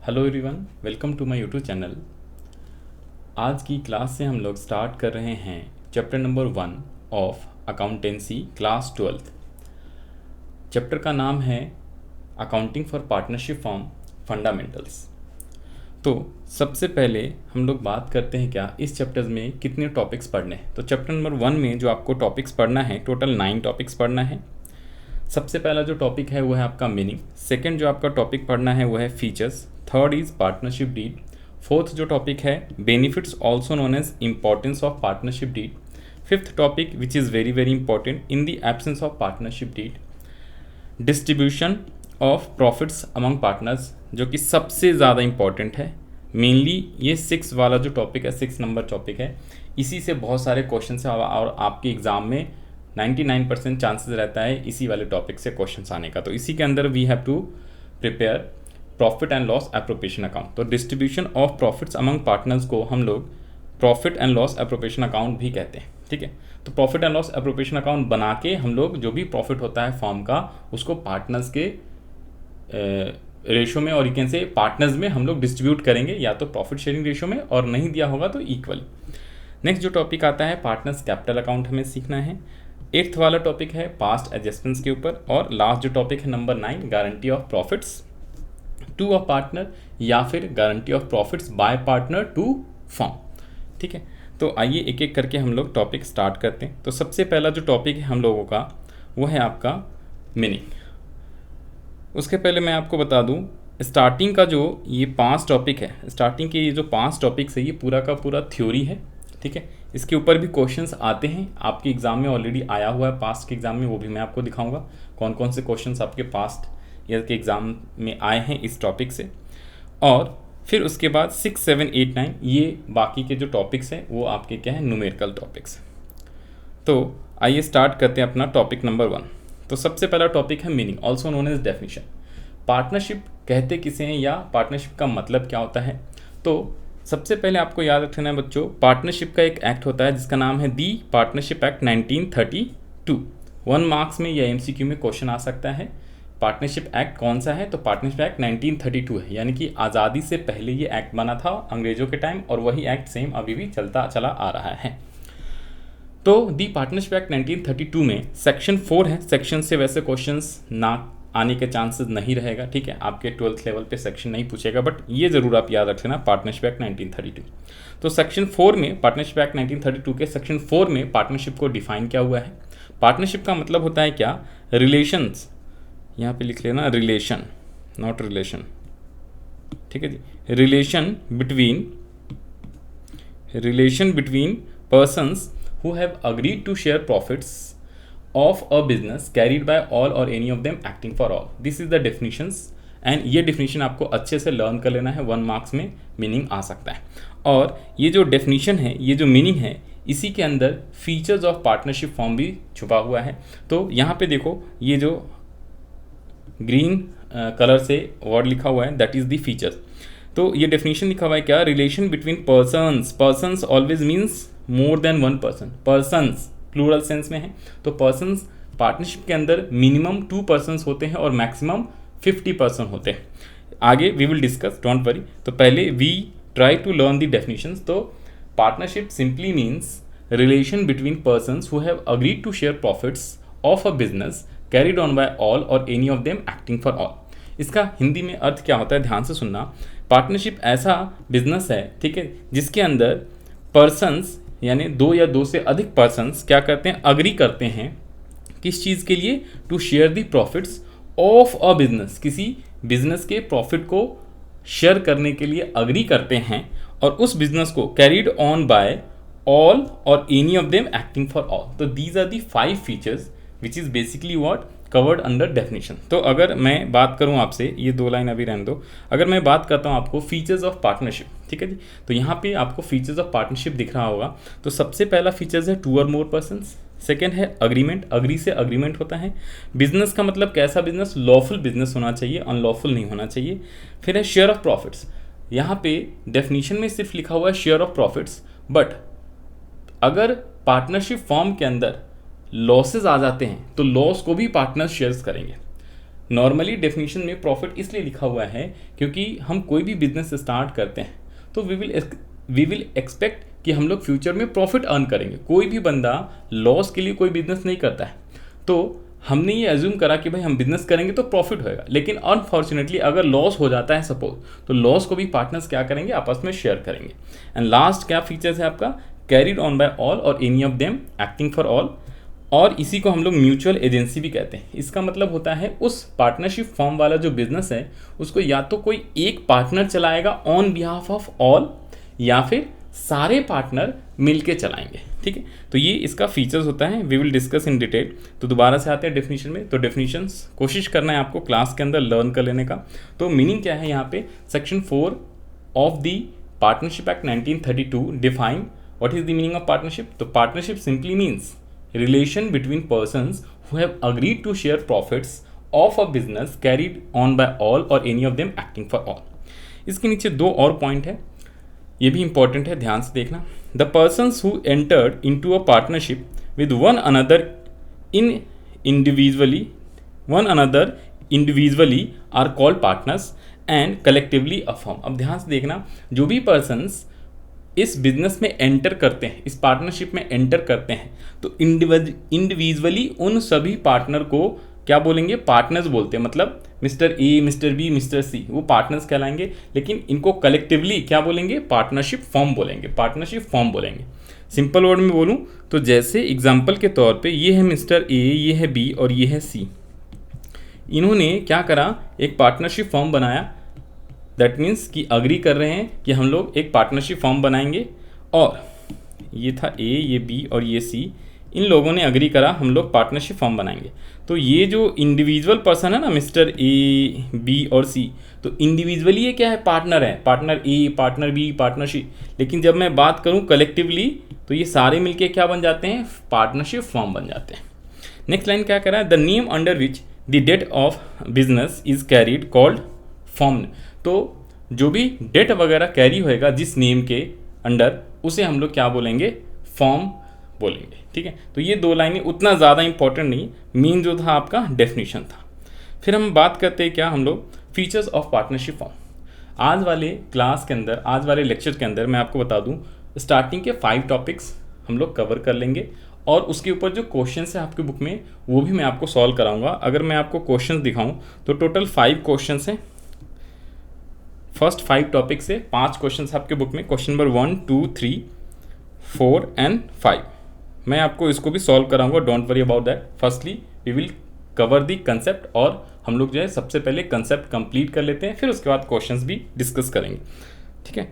Hello everyone, welcome to my YouTube channel. आज की class से हम लोग स्टार्ट कर रहे हैं chapter number 1 of accountancy class 12। Chapter का नाम है accounting for partnership form fundamentals. तो सबसे पहले हम लोग बात करते हैं क्या इस चैप्टर में कितने टॉपिक्स पढ़ने हैं। तो चैप्टर नंबर 1 में जो आपको टॉपिक्स पढ़ना है, टोटल 9 टॉपिक्स पढ़ना है। सबसे पहला जो टॉपिक है वो है आपका मीनिंग। सेकंड जो आपका टॉपिक पढ़ना है वो है features. Third is partnership deed. Fourth जो टॉपिक है benefits also known as importance of partnership deed. Fifth topic which is very very important in the absence of partnership deed, distribution of profits among partners, जो कि सबसे ज़्यादा important है। Mainly ये 6 वाला जो टॉपिक है, 6 नंबर टॉपिक है, इसी से बहुत सारे क्वेश्चन है और आपके एग्ज़ाम में 99% चांसेस रहता है इसी वाले टॉपिक से क्वेश्चंस आने का। तो इसी के अंदर we have to prepare profit and loss appropriation account. तो distribution of profits among partners को हम लोग profit and loss appropriation account भी कहते हैं, ठीक है। तो profit and loss appropriation account बना के हम लोग जो भी प्रॉफिट होता है फॉर्म का उसको पार्टनर्स के रेशो में और यू कैन से पार्टनर्स में हम लोग डिस्ट्रीब्यूट करेंगे, या तो प्रॉफिट शेयरिंग रेशो में और नहीं दिया होगा तो इक्वल। नेक्स्ट जो टॉपिक आता है पार्टनर्स कैपिटल अकाउंट हमें सीखना है। 8th वाला टॉपिक है पास्ट एडजस्टमेंट्स के ऊपर। और लास्ट जो टॉपिक है number 9 guarantee of profits to a partner या फिर guarantee of profits by partner to firm, ठीक है। तो आइए एक एक करके हम लोग टॉपिक स्टार्ट करते हैं। तो सबसे पहला जो टॉपिक है हम लोगों का वो है आपका मीनिंग। उसके पहले मैं आपको बता दूं स्टार्टिंग का जो ये 5 टॉपिक है, स्टार्टिंग के ये जो 5 टॉपिक्स है ये पूरा का पूरा थ्योरी है, ठीक है। इसके ऊपर भी क्वेश्चंस आते हैं, आपके एग्जाम में ऑलरेडी आया हुआ है पास्ट के एग्जाम में, वो भी मैं आपको दिखाऊंगा कौन कौन से क्वेश्चंस आपके पास्ट ईयर के एग्जाम में आए हैं इस टॉपिक से। और फिर उसके बाद 6, 7, 8, 9 ये बाकी के जो टॉपिक्स हैं वो आपके क्या है न्यूमेरिकल टॉपिक्स। तो आइए स्टार्ट करते हैं अपना टॉपिक नंबर 1। तो सबसे पहला टॉपिक है meaning also known as definition. Partnership कहते किसे हैं या पार्टनरशिप का मतलब क्या होता है। तो सबसे पहले आपको याद रखना है बच्चों, पार्टनरशिप का एक एक्ट होता है जिसका नाम है दी पार्टनरशिप एक्ट 1932। 1 मार्क्स में या एमसीक्यू में क्वेश्चन आ सकता है पार्टनरशिप एक्ट कौन सा है। तो पार्टनरशिप एक्ट 1932 है, यानी कि आज़ादी से पहले ये एक्ट बना था अंग्रेजों के टाइम, और वही एक्ट सेम अभी भी चलता चला आ रहा है। तो दी पार्टनरशिप एक्ट 1932 में सेक्शन 4 है। सेक्शन से वैसे क्वेश्चंस ना आने के चांसेस नहीं रहेगा, ठीक है। आपके 12th लेवल पे सेक्शन नहीं पूछेगा, बट ये ज़रूर आप याद रख लेना पार्टनरशिप एक्ट 1932। तो सेक्शन 4 में पार्टनरशिप एक्ट 1932 के सेक्शन 4 में पार्टनरशिप को डिफाइन किया हुआ है। पार्टनरशिप का मतलब होता है क्या, रिलेशंस, यहाँ पे लिख लेना रिलेशन, नॉट रिलेशन, ठीक है जी। Relation between persons who have agreed to share profits of a business carried by all or any of them acting for all. This is the definitions and ये definition आपको अच्छे से learn कर लेना है, 1 मार्क्स में मीनिंग आ सकता है। और ये जो definition है, ये जो मीनिंग है, इसी के अंदर फीचर्स ऑफ पार्टनरशिप फॉर्म भी छुपा हुआ है। तो यहाँ पे देखो ये जो ग्रीन कलर से वर्ड लिखा हुआ है दैट इज़ द फीचर्स। तो ये डेफिनेशन लिखा हुआ है क्या, relation between persons always means more than 1 person. Persons plural sense में है, तो पर्सन्स पार्टनरशिप के अंदर मिनिमम 2 पर्सन्स होते हैं और मैक्सिमम 50 पर्सन होते हैं। आगे we will discuss, don't worry. तो पहले we try to learn the definitions. तो partnership simply means relation between persons who have agreed to share profits of a business carried on by all or any of them acting for all. इसका हिंदी में अर्थ क्या होता है, ध्यान से सुनना। Partnership ऐसा बिजनेस है, ठीक है, जिसके अंदर पर्सन्स यानी 2 या 2 से अधिक पर्सन्स क्या करते हैं, अग्री करते हैं किस चीज़ के लिए, to share the profits of a business, किसी बिजनेस के प्रॉफिट को शेयर करने के लिए अग्री करते हैं, और उस बिजनेस को carried on by all or any of them acting for all. तो these are the 5 features which is basically what covered under definition. तो अगर मैं बात करूं आपसे, ये 2 लाइन अभी रहने दो, अगर मैं बात करता हूं आपको फीचर्स ऑफ पार्टनरशिप, ठीक है जी। तो यहाँ पे आपको फीचर्स ऑफ पार्टनरशिप दिख रहा होगा। तो सबसे पहला फीचर्स है 2 और मोर पर्सन्स। सेकेंड है अग्रीमेंट, अग्री से अग्रीमेंट होता है। बिजनेस का मतलब कैसा बिजनेस, लॉफुल बिजनेस होना चाहिए, अनलॉफुल नहीं होना चाहिए। फिर है शेयर ऑफ प्रॉफिट्स, यहाँ पे डेफिनेशन में सिर्फ लिखा हुआ है शेयर ऑफ प्रॉफिट्स, बट अगर पार्टनरशिप फॉर्म के अंदर लॉसेज आ जाते हैं तो लॉस को भी पार्टनर्स शेयर्स करेंगे। नॉर्मली डेफिनेशन में प्रॉफिट इसलिए लिखा हुआ है क्योंकि हम कोई भी बिजनेस स्टार्ट करते हैं तो वी विल एक्सपेक्ट कि हम लोग फ्यूचर में प्रॉफिट अर्न करेंगे। कोई भी बंदा लॉस के लिए कोई बिजनेस नहीं करता है। तो हमने ये एज्यूम करा कि भाई हम बिजनेस करेंगे तो प्रॉफिट होएगा, लेकिन अनफॉर्चुनेटली अगर लॉस हो जाता है सपोज, तो लॉस को भी पार्टनर्स क्या करेंगे, आपस में शेयर करेंगे। एंड लास्ट क्या फीचर्स है आपका, carried on by all or any of them acting for all, और इसी को हम लोग म्यूचुअल एजेंसी भी कहते हैं। इसका मतलब होता है उस पार्टनरशिप फॉर्म वाला जो बिजनेस है उसको या तो कोई एक पार्टनर चलाएगा ऑन बिहाफ ऑफ ऑल, या फिर सारे पार्टनर मिलके चलाएंगे। ठीक है, तो ये इसका फीचर्स होता है, we will discuss in detail. तो दोबारा से आते हैं डेफिनेशन में। तो डेफिनेशंस कोशिश करना है आपको क्लास के अंदर लर्न कर लेने का। तो मीनिंग क्या है यहाँ पे, section 4 of the partnership act 1932 define what is the meaning of partnership. तो partnership simply means relation between persons who have agreed to share profits of a business carried on by all or any of them acting for all। इसके नीचे दो और point है, ये भी important है, ध्यान से देखना। The persons who entered into a partnership with one another individually are called partners and collectively a firm। अब ध्यान से देखना, जो भी persons इस बिजनेस में एंटर करते हैं, इस पार्टनरशिप में एंटर करते हैं, तो इंडिविजुअली उन सभी पार्टनर को क्या बोलेंगे, पार्टनर्स बोलते हैं। मतलब mister A, mister B, mister C, वो पार्टनर्स कहलाएंगे, लेकिन इनको कलेक्टिवली क्या बोलेंगे, पार्टनरशिप फॉर्म बोलेंगे, पार्टनरशिप फॉर्म बोलेंगे। सिंपल वर्ड में बोलूँ तो जैसे एग्जाम्पल के तौर पे ये है मिस्टर ए, ये है बी और ये है सी। इन्होंने क्या करा, एक पार्टनरशिप फॉर्म बनाया। दैट मीन्स कि अग्री कर रहे हैं कि हम लोग एक पार्टनरशिप फॉर्म बनाएंगे, और ये था ए, ये बी और ये सी, इन लोगों ने अग्री करा हम लोग पार्टनरशिप फॉर्म बनाएंगे। तो ये जो इंडिविजुअल पर्सन है ना, मिस्टर ए, बी और सी, तो इंडिविजुअली ये क्या है, पार्टनर है, पार्टनर ए, पार्टनर बी, पार्टनर सी। लेकिन जब मैं बात करूँ कलेक्टिवली तो ये सारे मिलके क्या बन जाते हैं, पार्टनरशिप फॉर्म बन जाते हैं। नेक्स्ट लाइन क्या करा है, the name under which the date of business is carried called form. तो जो भी डेट वगैरह कैरी होएगा जिस नेम के अंडर, उसे हम लोग क्या बोलेंगे, फॉर्म बोलेंगे। ठीक है, तो ये दो लाइनें उतना ज़्यादा इंपॉर्टेंट नहीं, मेन जो था आपका डेफिनेशन था। फिर हम बात करते हैं क्या, हम लोग फीचर्स ऑफ पार्टनरशिप फॉर्म। आज वाले क्लास के अंदर, आज वाले लेक्चर के अंदर मैं आपको बता दूं, स्टार्टिंग के 5 टॉपिक्स हम लोग कवर कर लेंगे, और उसके ऊपर जो क्वेश्चन है आपकी बुक में वो भी मैं आपको सॉल्व कराऊंगा। अगर मैं आपको क्वेश्चन दिखाऊं तो टोटल 5 क्वेश्चन हैं। फर्स्ट 5 टॉपिक से 5 क्वेश्चन आपके बुक में, क्वेश्चन नंबर 1, 2, 3, 4 एंड 5। मैं आपको इसको भी सॉल्व कराऊंगा, don't worry about that. Firstly we will cover the concept, और हम लोग जो है सबसे पहले कंसेप्ट कंप्लीट कर लेते हैं, फिर उसके बाद क्वेश्चंस भी डिस्कस करेंगे। ठीक है,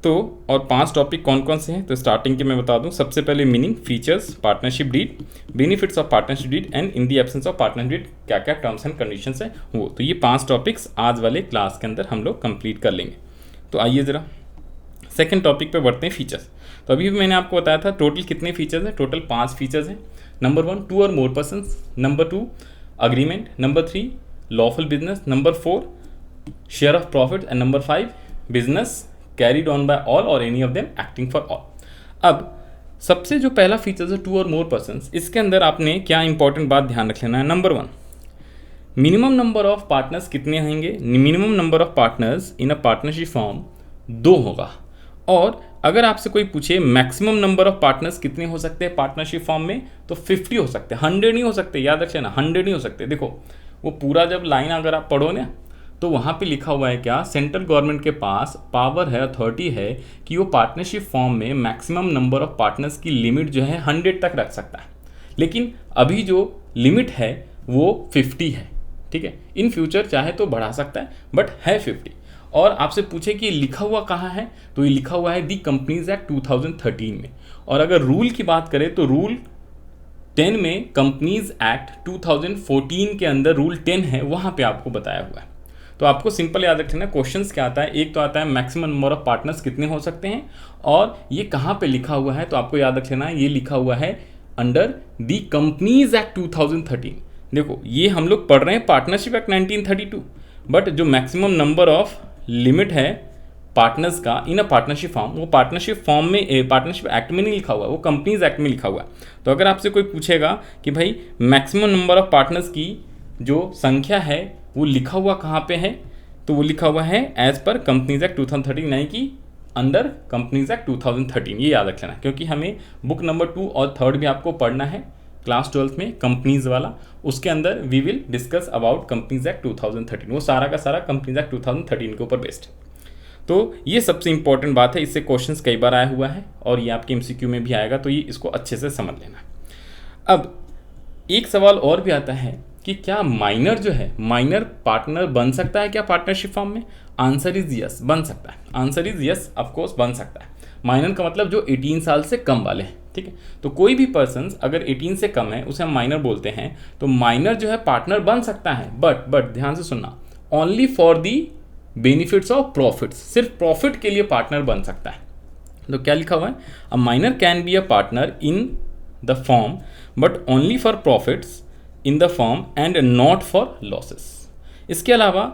तो और 5 टॉपिक कौन कौन से हैं, तो स्टार्टिंग के मैं बता दूं। सबसे पहले meaning, features, partnership deed, benefits of partnership deed and in the absence of partnership deed क्या क्या टर्म्स एंड कंडीशंस है वो। तो ये 5 टॉपिक्स आज वाले क्लास के अंदर हम लोग कंप्लीट कर लेंगे। तो आइए ज़रा सेकेंड टॉपिक पे बढ़ते हैं, फीचर्स। तो अभी भी मैंने आपको बताया था टोटल कितने फीचर्स हैं, टोटल 5 फीचर्स हैं। Number 1, 2 or more persons, number 2 agreement, number 3 lawful business, number 4 share of profit and number 5 business carried on by all or any of them acting for all. अब सबसे जो पहला feature है 2 or more persons, इसके अंदर आपने क्या important बात ध्यान रख लेना है। Number 1, minimum number of partners कितने होंगे, minimum number of partners in a partnership form 2 होगा। और अगर आपसे कोई पूछे मैक्सिमम नंबर ऑफ पार्टनर्स कितने हो सकते हैं पार्टनरशिप फॉर्म में, तो 50 हो सकते हैं, 100 नहीं हो सकते, याद रख लेना, 100 नहीं हो सकते। देखो वो पूरा जब लाइन अगर आप पढ़ो ना, तो वहाँ पे लिखा हुआ है क्या, सेंट्रल गवर्नमेंट के पास पावर है, अथॉरिटी है कि वो पार्टनरशिप फॉर्म में मैक्सिमम नंबर ऑफ पार्टनर्स की लिमिट जो है 100 तक रख सकता है। लेकिन अभी जो लिमिट है वो 50 है। ठीक है, इन फ्यूचर चाहे तो बढ़ा सकता है, बट है 50। और आपसे पूछे कि लिखा हुआ कहाँ है, तो ये लिखा हुआ है दी कंपनीज एक्ट 2013 में। और अगर रूल की बात करें तो रूल 10 में, कंपनीज एक्ट 2014 के अंदर रूल 10 है, वहाँ पे आपको बताया हुआ है। तो आपको सिंपल याद रखना, क्वेश्चंस क्या आता है, एक तो आता है मैक्सिमम नंबर ऑफ पार्टनर्स कितने हो सकते हैं, और ये कहाँ पे लिखा हुआ है, तो आपको याद रख लेना ये लिखा हुआ है अंडर दी कंपनीज एक्ट 2013। देखो ये हम लोग पढ़ रहे हैं पार्टनरशिप एक्ट 1932, बट जो मैक्सिमम नंबर ऑफ लिमिट है पार्टनर्स का इन अ पार्टनरशिप फॉर्म, वो पार्टनरशिप फॉर्म में, पार्टनरशिप एक्ट में नहीं लिखा हुआ, वो कंपनीज एक्ट में लिखा हुआ है। तो अगर आपसे कोई पूछेगा कि भाई मैक्सिमम नंबर ऑफ पार्टनर्स की जो संख्या है वो लिखा हुआ कहाँ पे है, तो वो लिखा हुआ है एज पर कंपनीज एक्ट 2013, यानी कि अंडर कंपनीज एक्ट 2013। ये याद रख लेना, क्योंकि हमें बुक नंबर 2 और 3 भी आपको पढ़ना है क्लास 12th में, कंपनीज वाला। उसके अंदर we will discuss about companies act 2013, वो सारा का सारा कंपनीज एक्ट 2013 के ऊपर बेस्ड है। तो ये सबसे इंपॉर्टेंट बात है, इससे क्वेश्चंस कई बार आया हुआ है और ये आपके एमसीक्यू में भी आएगा, तो ये इसको अच्छे से समझ लेना। अब एक सवाल और भी आता है कि क्या माइनर जो है, माइनर पार्टनर बन सकता है क्या पार्टनरशिप फॉर्म में? आंसर इज यस, बन सकता है। आंसर इज यस, ऑफकोर्स बन सकता है। माइनर का मतलब जो 18 साल से कम वाले हैं, ठीक है। तो कोई भी पर्सन अगर 18 से कम है उसे हम माइनर बोलते हैं, तो माइनर जो है पार्टनर बन सकता है, बट ध्यान से सुनना, only for the benefits of profits, सिर्फ प्रॉफिट के लिए पार्टनर बन सकता है। तो क्या लिखा हुआ है? A minor can be a partner in the form but only for profits in the form and not for losses. इसके अलावा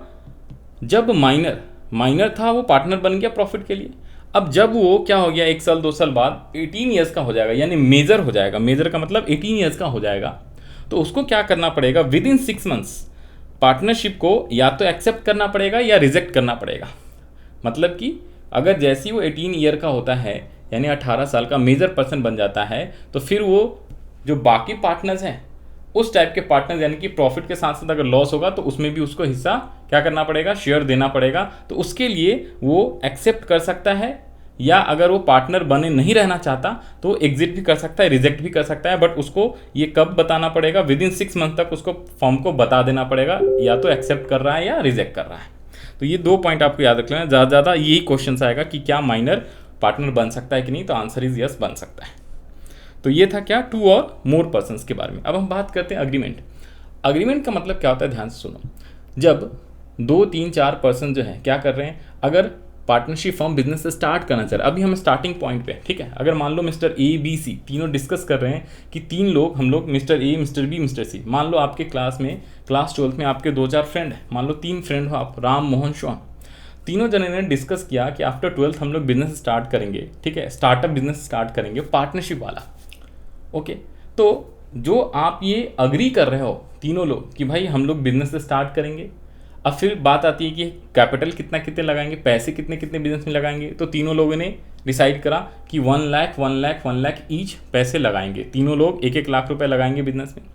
जब माइनर था वो पार्टनर बन गया प्रॉफिट के लिए, अब जब वो क्या हो गया 1 साल 2 साल बाद 18 ईयर्स का हो जाएगा, यानी मेजर हो जाएगा, मेजर का मतलब 18 ईयर्स का हो जाएगा, तो उसको क्या करना पड़ेगा? विद इन 6 मंथ्स पार्टनरशिप को या तो एक्सेप्ट करना पड़ेगा या रिजेक्ट करना पड़ेगा। मतलब कि अगर जैसे ही वो 18 ईयर का होता है, यानी 18 साल का मेजर पर्सन बन जाता है, तो फिर वो जो बाकी पार्टनर्स हैं उस टाइप के पार्टनर्स, यानी कि प्रॉफिट के साथ साथ अगर लॉस होगा तो उसमें भी उसको हिस्सा क्या करना पड़ेगा? शेयर देना पड़ेगा। तो उसके लिए वो एक्सेप्ट कर सकता है, या अगर वो पार्टनर बने नहीं रहना चाहता तो एग्जिट भी कर सकता है, रिजेक्ट भी कर सकता है, बट उसको ये कब बताना पड़ेगा? विद इन 6 मंथ तक उसको फॉर्म को बता देना पड़ेगा, या तो एक्सेप्ट कर रहा है या रिजेक्ट कर रहा है। तो ये 2 पॉइंट आपको याद रख लेना, ज़्यादा ज़्यादा यही क्वेश्चन आएगा कि क्या माइनर पार्टनर बन सकता है कि नहीं, तो आंसर इज यस, बन सकता है। तो ये था क्या 2 और मोर पर्सन्स के बारे में। अब हम बात करते हैं अग्रीमेंट। अग्रीमेंट का मतलब क्या होता है, ध्यान से सुनो। जब 2 3 4 पर्सन जो है क्या कर रहे हैं, अगर पार्टनरशिप फॉर्म बिजनेस से स्टार्ट करना चाह रहे हैं, अभी हम स्टार्टिंग पॉइंट पे, ठीक है। अगर मान लो मिस्टर ए बी सी तीनों डिस्कस कर रहे हैं कि 3 लोग, हम लोग mister A mister B mister C, मान लो आपके क्लास 12th में आपके 2-4 फ्रेंड है, मान लो 3 फ्रेंड हो आप, राम मोहन श्याम। तीनों जने ने डिस्कस किया कि आफ्टर 12th हम लोग बिजनेस स्टार्ट करेंगे, ठीक है, स्टार्टअप बिजनेस स्टार्ट करेंगे पार्टनरशिप वाला। ओके, तो जो आप ये अग्री कर रहे हो तीनों लोग कि भाई हम लोग बिजनेस स्टार्ट करेंगे, अब फिर बात आती है कि कैपिटल कितना कितने लगाएंगे, पैसे कितने कितने बिजनेस में लगाएंगे। तो तीनों लोगों ने डिसाइड करा कि 1 लाख 1 लाख 1 लाख ईच पैसे लगाएंगे, तीनों लोग 1-1 लाख रुपए लगाएंगे बिजनेस में।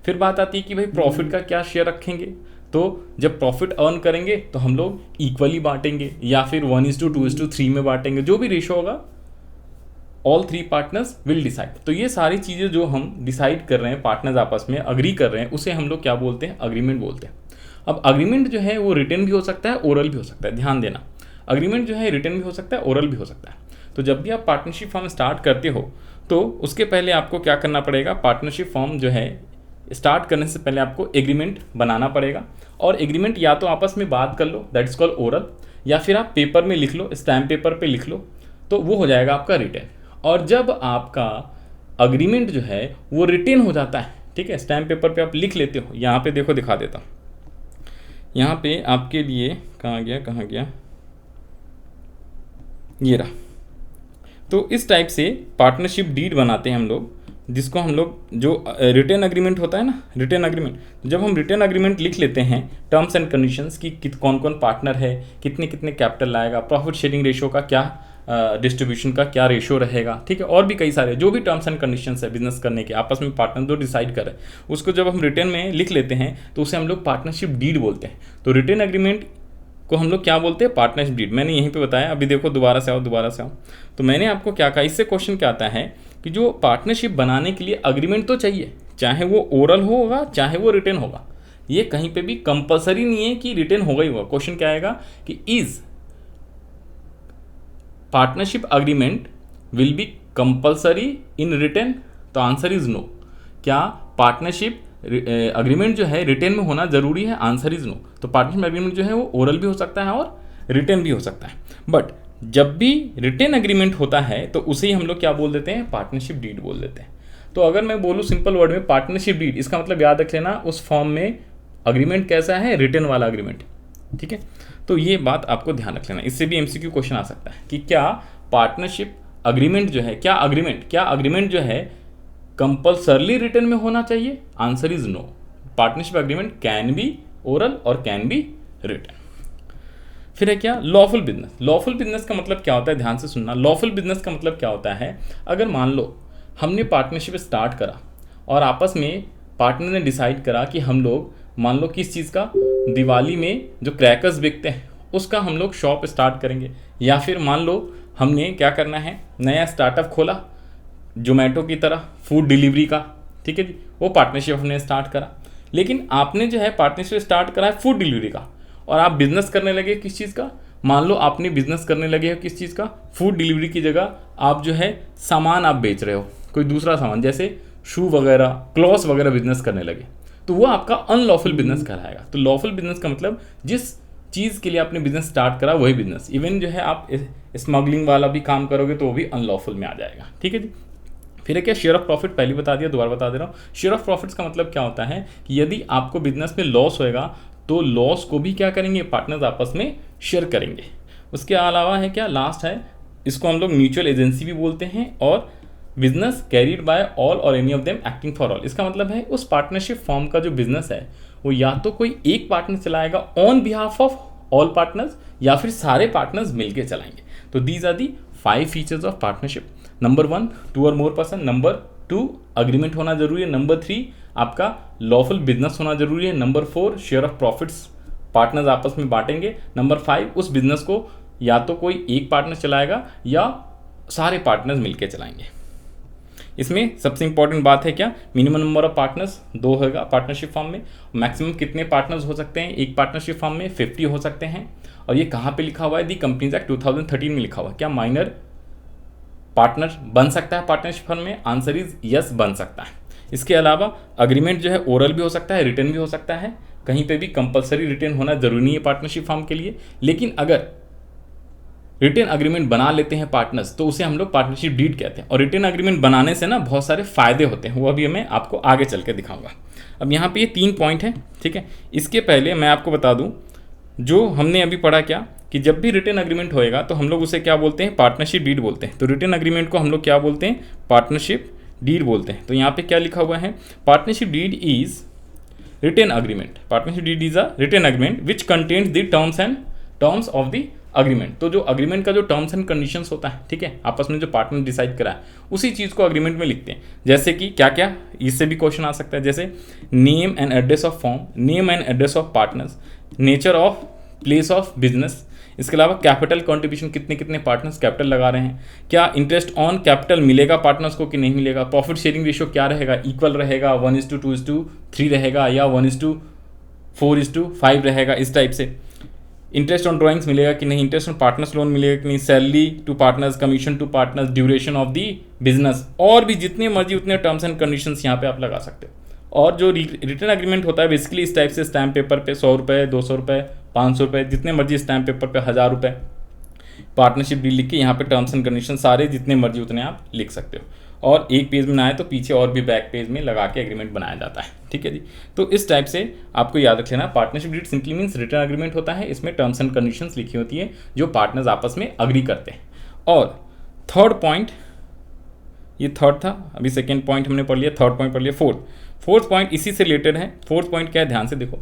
फिर बात आती है कि भाई प्रॉफिट का क्या शेयर रखेंगे, तो जब प्रॉफिट अर्न करेंगे तो हम लोग इक्वली बांटेंगे या फिर 1:2:3 में बांटेंगे, जो भी रेशो होगा ऑल 3 पार्टनर्स विल डिसाइड। तो ये सारी चीज़ें जो हम डिसाइड कर रहे हैं, पार्टनर्स आपस में अग्री कर रहे हैं, उसे हम लोग क्या बोलते हैं? अग्रीमेंट बोलते हैं। अब अग्रीमेंट जो है वो रिटन भी हो सकता है, ओरल भी हो सकता है। ध्यान देना, अग्रीमेंट जो है रिटन भी हो सकता है, ओरल भी हो सकता है। तो जब भी आप पार्टनरशिप फॉर्म स्टार्ट करते हो तो उसके पहले आपको क्या करना पड़ेगा? पार्टनरशिप फॉर्म जो है स्टार्ट करने से पहले आपको एग्रीमेंट बनाना पड़ेगा, और एग्रीमेंट या तो आपस में बात कर लो, दैट इज कॉल्ड ओरल, या फिर आप पेपर में लिख लो, स्टैम्प पेपर पे लिख लो, तो वो हो जाएगा आपका रिटन। और जब आपका अग्रीमेंट जो है वो रिटेन हो जाता है, ठीक है, स्टैम्प पेपर पे आप लिख लेते हो, यहाँ पे देखो दिखा देता हूँ, यहाँ पे आपके लिए कहाँ गया, ये रहा। तो इस टाइप से पार्टनरशिप डीड बनाते हैं हम लोग, जिसको हम लोग जो रिटेन अग्रीमेंट होता है ना, रिटेन अग्रीमेंट, जब हम रिटेन अग्रीमेंट लिख लेते हैं, टर्म्स एंड कंडीशंस की कौन कौन पार्टनर है, कितने कितने कैपिटल लाएगा, प्रॉफिट शेयरिंग रेशो का क्या, डिस्ट्रीब्यूशन का क्या रेशो रहेगा, ठीक है, और भी कई सारे जो भी टर्म्स एंड कंडीशंस है बिजनेस करने के, आपस में पार्टनर जो डिसाइड कर रहे हैं, उसको जब हम रिटेन में लिख लेते हैं तो उसे हम लोग पार्टनरशिप डीड बोलते हैं। तो रिटेन अग्रीमेंट को हम लोग क्या बोलते हैं? Partnership deed. मैंने यहीं पे बताया, अभी देखो दोबारा से आओ। तो मैंने आपको क्या कहा, इससे क्वेश्चन क्या आता है कि जो पार्टनरशिप बनाने के लिए अग्रीमेंट तो चाहिए, चाहे वो ओरल होगा चाहे वो रिटेन होगा, ये कहीं पे भी कंपलसरी नहीं है कि रिटेन होगा ही होगा। क्वेश्चन क्या आएगा कि is partnership agreement will be compulsory in written, तो आंसर इज नो। क्या पार्टनरशिप अग्रीमेंट जो है रिटेन में होना जरूरी है? Answer is no. तो पार्टनरशिप अग्रीमेंट जो है वो ओरल भी हो सकता है और रिटेन भी हो सकता है, बट जब भी रिटेन अग्रीमेंट होता है तो उसे ही हम लोग क्या बोल देते हैं? पार्टनरशिप डीड बोल देते हैं। तो अगर मैं बोलूँ सिंपल वर्ड में पार्टनरशिप डीड, इसका मतलब याद रख लेना उस फॉर्म में अग्रीमेंट कैसा है? रिटेन वाला अग्रीमेंट, ठीक है। तो ये बात आपको ध्यान रख लेना, इससे भी एमसीक्यू क्वेश्चन आ सकता है कि क्या पार्टनरशिप अग्रीमेंट जो है, क्या अग्रीमेंट जो है कंपल्सरली रिटर्न में होना चाहिए? Answer is no. Partnership agreement can be oral और कैन बी रिटन। फिर है क्या लॉफुल बिजनेस। लॉफुल बिजनेस का मतलब क्या होता है, ध्यान से सुनना। लॉफुल बिजनेस का मतलब क्या होता है, अगर मान लो हमने पार्टनरशिप स्टार्ट करा और आपस में पार्टनर ने डिसाइड करा कि हम लोग मान लो किस चीज़ का, दिवाली में जो क्रैकर्स बिकते हैं उसका हम लोग शॉप स्टार्ट करेंगे, या फिर मान लो हमने क्या करना है, नया स्टार्टअप खोला जोमेटो की तरह फूड डिलीवरी का, ठीक है जी, वो पार्टनरशिप हमने स्टार्ट करा। लेकिन आपने जो है पार्टनरशिप स्टार्ट करा है फूड डिलीवरी का, और आप बिजनेस करने लगे किस चीज़ का, मान लो आपने बिजनेस करने लगे हो किस चीज़ का, फूड डिलीवरी की जगह आप जो है सामान आप बेच रहे हो, कोई दूसरा सामान जैसे शू वगैरह क्लॉथ्स वगैरह बिजनेस करने लगे, तो वो आपका अनलॉफुल बिजनेस कहलाएगा। तो लॉफुल बिजनेस का मतलब जिस चीज़ के लिए आपने बिजनेस स्टार्ट करा वही बिजनेस, इवन जो है आप स्मगलिंग वाला भी काम करोगे तो वो भी अनलॉफुल में आ जाएगा, ठीक है जी। फिर है क्या शेयर ऑफ प्रॉफिट, पहले बता दिया दोबारा बता दे रहा हूँ। शेयर ऑफ प्रॉफिट्स का मतलब क्या होता है कि यदि आपको बिजनेस में लॉस होएगा तो लॉस को भी क्या करेंगे, पार्टनर्स आपस में शेयर करेंगे। उसके अलावा है क्या, लास्ट है, इसको हम लोग म्यूचुअल एजेंसी भी बोलते हैं, और business carried by all or any of them acting for all. इसका मतलब है उस पार्टनरशिप फॉर्म का जो बिजनेस है वो या तो कोई एक पार्टनर चलाएगा on behalf of all partners, या फिर सारे पार्टनर्स मिलके चलाएंगे। तो these are the 5 features of partnership. Number 1 2 or more person, number 2 agreement होना जरूरी है, नंबर 3 आपका लॉफुल बिजनेस होना जरूरी है, number 4 share of profits partners आपस में बांटेंगे, नंबर 5 उस बिजनेस को या तो कोई एक पार्टनर चलाएगा या सारे पार्टनर्स मिलके चलाएंगे। इसमें सबसे इंपॉर्टेंट बात है क्या, मिनिमम नंबर ऑफ पार्टनर्स 2 होगा पार्टनरशिप फॉर्म में। मैक्सिमम कितने पार्टनर्स हो सकते हैं एक पार्टनरशिप फॉर्म में, 50 हो सकते हैं। और ये कहाँ पे लिखा हुआ है, दी कंपनीज एक्ट 2013 में लिखा हुआ है। क्या माइनर पार्टनर बन सकता है पार्टनरशिप फॉर्म में, आंसर इज यस, बन सकता है। इसके अलावा अग्रीमेंट जो है ओरल भी हो सकता है, रिटर्न भी हो सकता है, कहीं पे भी कंपलसरी रिटर्न होना जरूरी नहीं है पार्टनरशिप फॉर्म के लिए। लेकिन अगर रिटर्न अग्रीमेंट बना लेते हैं पार्टनर्स तो उसे हम लोग पार्टनरशिप डीड कहते हैं। और रिटर्न अग्रीमेंट बनाने से ना बहुत सारे फायदे होते हैं, वो अभी मैं आपको आगे चल के दिखाऊंगा। अब यहाँ पे ये 3 पॉइंट हैं, ठीक है। इसके पहले मैं आपको बता दूँ, जो हमने अभी पढ़ा क्या कि जब भी रिटर्न अग्रीमेंट होएगा तो हम लोग उसे क्या बोलते हैं, पार्टनरशिप डीड बोलते हैं। तो रिटर्न अग्रीमेंट को हम लोग क्या बोलते हैं, पार्टनरशिप डीड बोलते हैं। तो यहाँ पे क्या लिखा हुआ है, partnership deed is written agreement, partnership deed is a written agreement which contains the terms of the agreement. तो जो अग्रीमेंट का जो टर्म्स एंड कंडीशंस होता है, ठीक है, आपस में जो पार्टनर डिसाइड करा है उसी चीज़ को अग्रीमेंट में लिखते हैं। जैसे कि क्या क्या, इससे भी क्वेश्चन आ सकता है, जैसे name and address of form, name and address of partners, nature of place of business. इसके अलावा कैपिटल कंट्रीब्यूशन, कितने कितने पार्टनर्स कैपिटल लगा रहे हैं, क्या इंटरेस्ट ऑन कैपिटल मिलेगा पार्टनर्स को कि नहीं मिलेगा, प्रॉफिट शेयरिंग रेशियो क्या रहेगा, इक्वल रहेगा, 1:2:3 रहेगा या 1:4:5 रहेगा, इस टाइप से। इंटरेस्ट ऑन ड्राइंग्स मिलेगा कि नहीं, इंटरेस्ट ऑन पार्टनर्स लोन मिलेगा कि नहीं, salary to partners, commission to partners, duration of the business, और भी जितने मर्जी उतने टर्म्स एंड कंडीशंस यहाँ पे आप लगा सकते हो। और जो रिटर्न अग्रीमेंट होता है बेसिकली इस टाइप से, स्टैम्प पेपर पे 100 रुपये, 200 रुपये, 500 रुपये, जितने मर्जी स्टैम्प पेपर पे 1000 रुपये पार्टनरशिप डील लिख के यहाँ पे टर्म्स एंड कंडीशन सारे जितने मर्जी उतने आप लिख सकते हो। और एक पेज में ना आए तो पीछे और भी बैक पेज में लगा के एग्रीमेंट बनाया जाता है, ठीक है जी। तो इस टाइप से आपको याद रख लेना, partnership deed simply means written agreement होता है। इसमें टर्म्स एंड कंडीशंस लिखी होती है जो पार्टनर्स आपस में अग्री करते हैं। और थर्ड पॉइंट, ये थर्ड था, अभी सेकेंड पॉइंट हमने पढ़ लिया, थर्ड पॉइंट पढ़ लिया, फोर्थ पॉइंट इसी से रिलेटेड है। फोर्थ पॉइंट क्या है, ध्यान से देखो,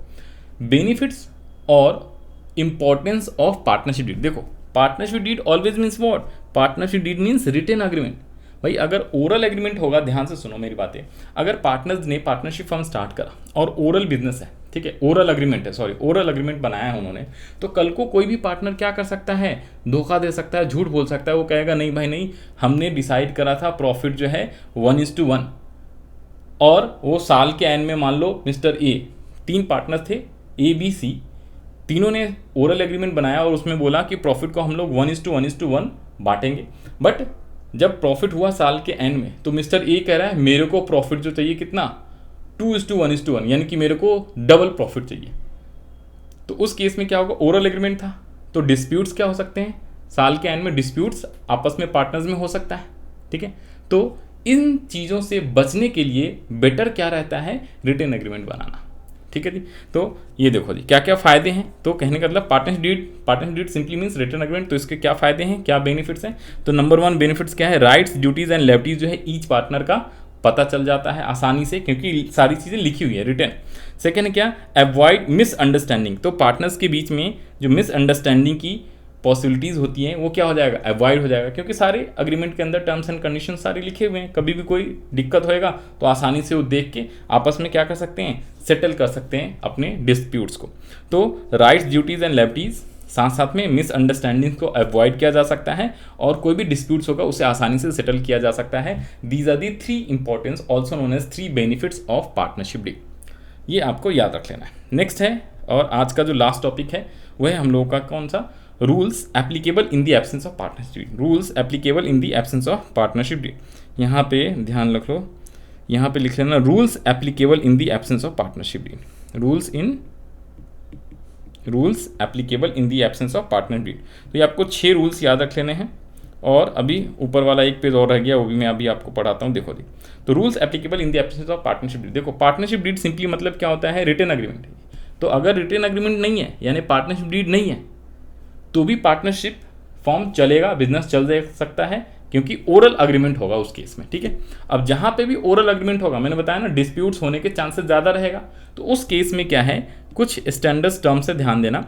बेनिफिट्स और इंपॉर्टेंस ऑफ पार्टनरशिप डीड। देखो partnership deed always means what, partnership deed means written agreement. भाई अगर ओरल एग्रीमेंट होगा, ध्यान से सुनो मेरी बातें, अगर पार्टनर्स ने पार्टनरशिप फर्म स्टार्ट करा और ओरल बिजनेस है, ठीक है, ओरल अग्रीमेंट है, सॉरी ओरल अग्रीमेंट बनाया है उन्होंने, तो कल को कोई भी पार्टनर क्या कर सकता है, धोखा दे सकता है, झूठ बोल सकता है। वो कहेगा नहीं भाई नहीं, हमने डिसाइड करा था प्रॉफिट जो है 1:1, और वो साल के एंड में मान लो मिस्टर ए, 3 पार्टनर थे ए बी सी, तीनों ने ओरल एग्रीमेंट बनाया और उसमें बोला कि प्रॉफिट को हम लोग 1:1 बांटेंगे। बट जब प्रॉफिट हुआ साल के एंड में तो मिस्टर ए कह रहा है मेरे को प्रॉफिट जो चाहिए कितना, 2:1, यानी कि मेरे को डबल प्रॉफिट चाहिए। तो उस केस में क्या होगा, ओरल एग्रीमेंट था, तो डिस्प्यूट्स क्या हो सकते हैं, साल के एंड में डिस्प्यूट्स आपस में पार्टनर्स में हो सकता है, ठीक है। तो इन चीज़ों से बचने के लिए बेटर क्या रहता है, रिटर्न एग्रीमेंट बनाना, ठीक है जी। तो ये देखो जी क्या क्या फ़ायदे हैं। तो कहने का मतलब partnership deed simply means written agreement. तो इसके क्या फ़ायदे हैं, क्या बेनिफिट्स हैं। तो नंबर 1 बेनिफिट्स क्या है, राइट्स ड्यूटीज़ एंड लिबर्टीज जो है ईच पार्टनर का पता चल जाता है आसानी से, क्योंकि सारी चीज़ें लिखी हुई है, रिटर्न। सेकेंड है क्या, अवॉइड मिसअंडरस्टैंडिंग। तो पार्टनर्स के बीच में जो मिसअंडरस्टैंडिंग की पॉसिबिलिटीज़ होती हैं वो क्या हो जाएगा, अवॉइड हो जाएगा, क्योंकि सारे अग्रीमेंट के अंदर टर्म्स एंड कंडीशन सारे लिखे हुए हैं। कभी भी कोई दिक्कत होएगा तो आसानी से वो देख के आपस में क्या कर सकते हैं, सेटल कर सकते हैं अपने डिस्प्यूट्स को। तो राइट्स, ड्यूटीज़ एंड लिबर्टीज़, साथ साथ में मिसअंडरस्टैंडिंग को अवॉइड किया जा सकता है और कोई भी डिस्प्यूट्स होगा उसे आसानी से सेटल किया जा सकता है। These are the 3 importance, also known as 3 benefits of partnership deal. ये आपको याद रख लेना है। नेक्स्ट है, और आज का जो लास्ट टॉपिक है वह है हम लोगों का कौन सा, rules applicable in the absence of partnership deal. Rules applicable in the absence of partnership deal, यहाँ पे ध्यान रख लो, यहाँ पे लिख लेना rules applicable in the absence of partnership deal. Rules applicable in the absence of partner deal. तो ये आपको 6 रूल्स याद रख लेने हैं, और अभी ऊपर वाला एक पेज और रह गया, वो भी मैं अभी आपको पढ़ाता हूँ। देखो तो rules applicable in the absence of partnership deal. देखो पार्टनरशिप डीड सिंपली मतलब क्या होता है, रिटन अग्रीमेंट। तो अगर रिटन अग्रीमेंट नहीं है यानी पार्टनरशिप डीड नहीं है तो भी पार्टनरशिप फॉर्म चलेगा, बिजनेस चल सकता है, क्योंकि ओरल अग्रीमेंट होगा उस केस में, ठीक है। अब जहाँ पे भी ओरल अग्रीमेंट होगा, मैंने बताया ना डिस्प्यूट्स होने के चांसेस ज़्यादा रहेगा, तो उस केस में क्या है, कुछ स्टैंडर्ड्स टर्म से ध्यान देना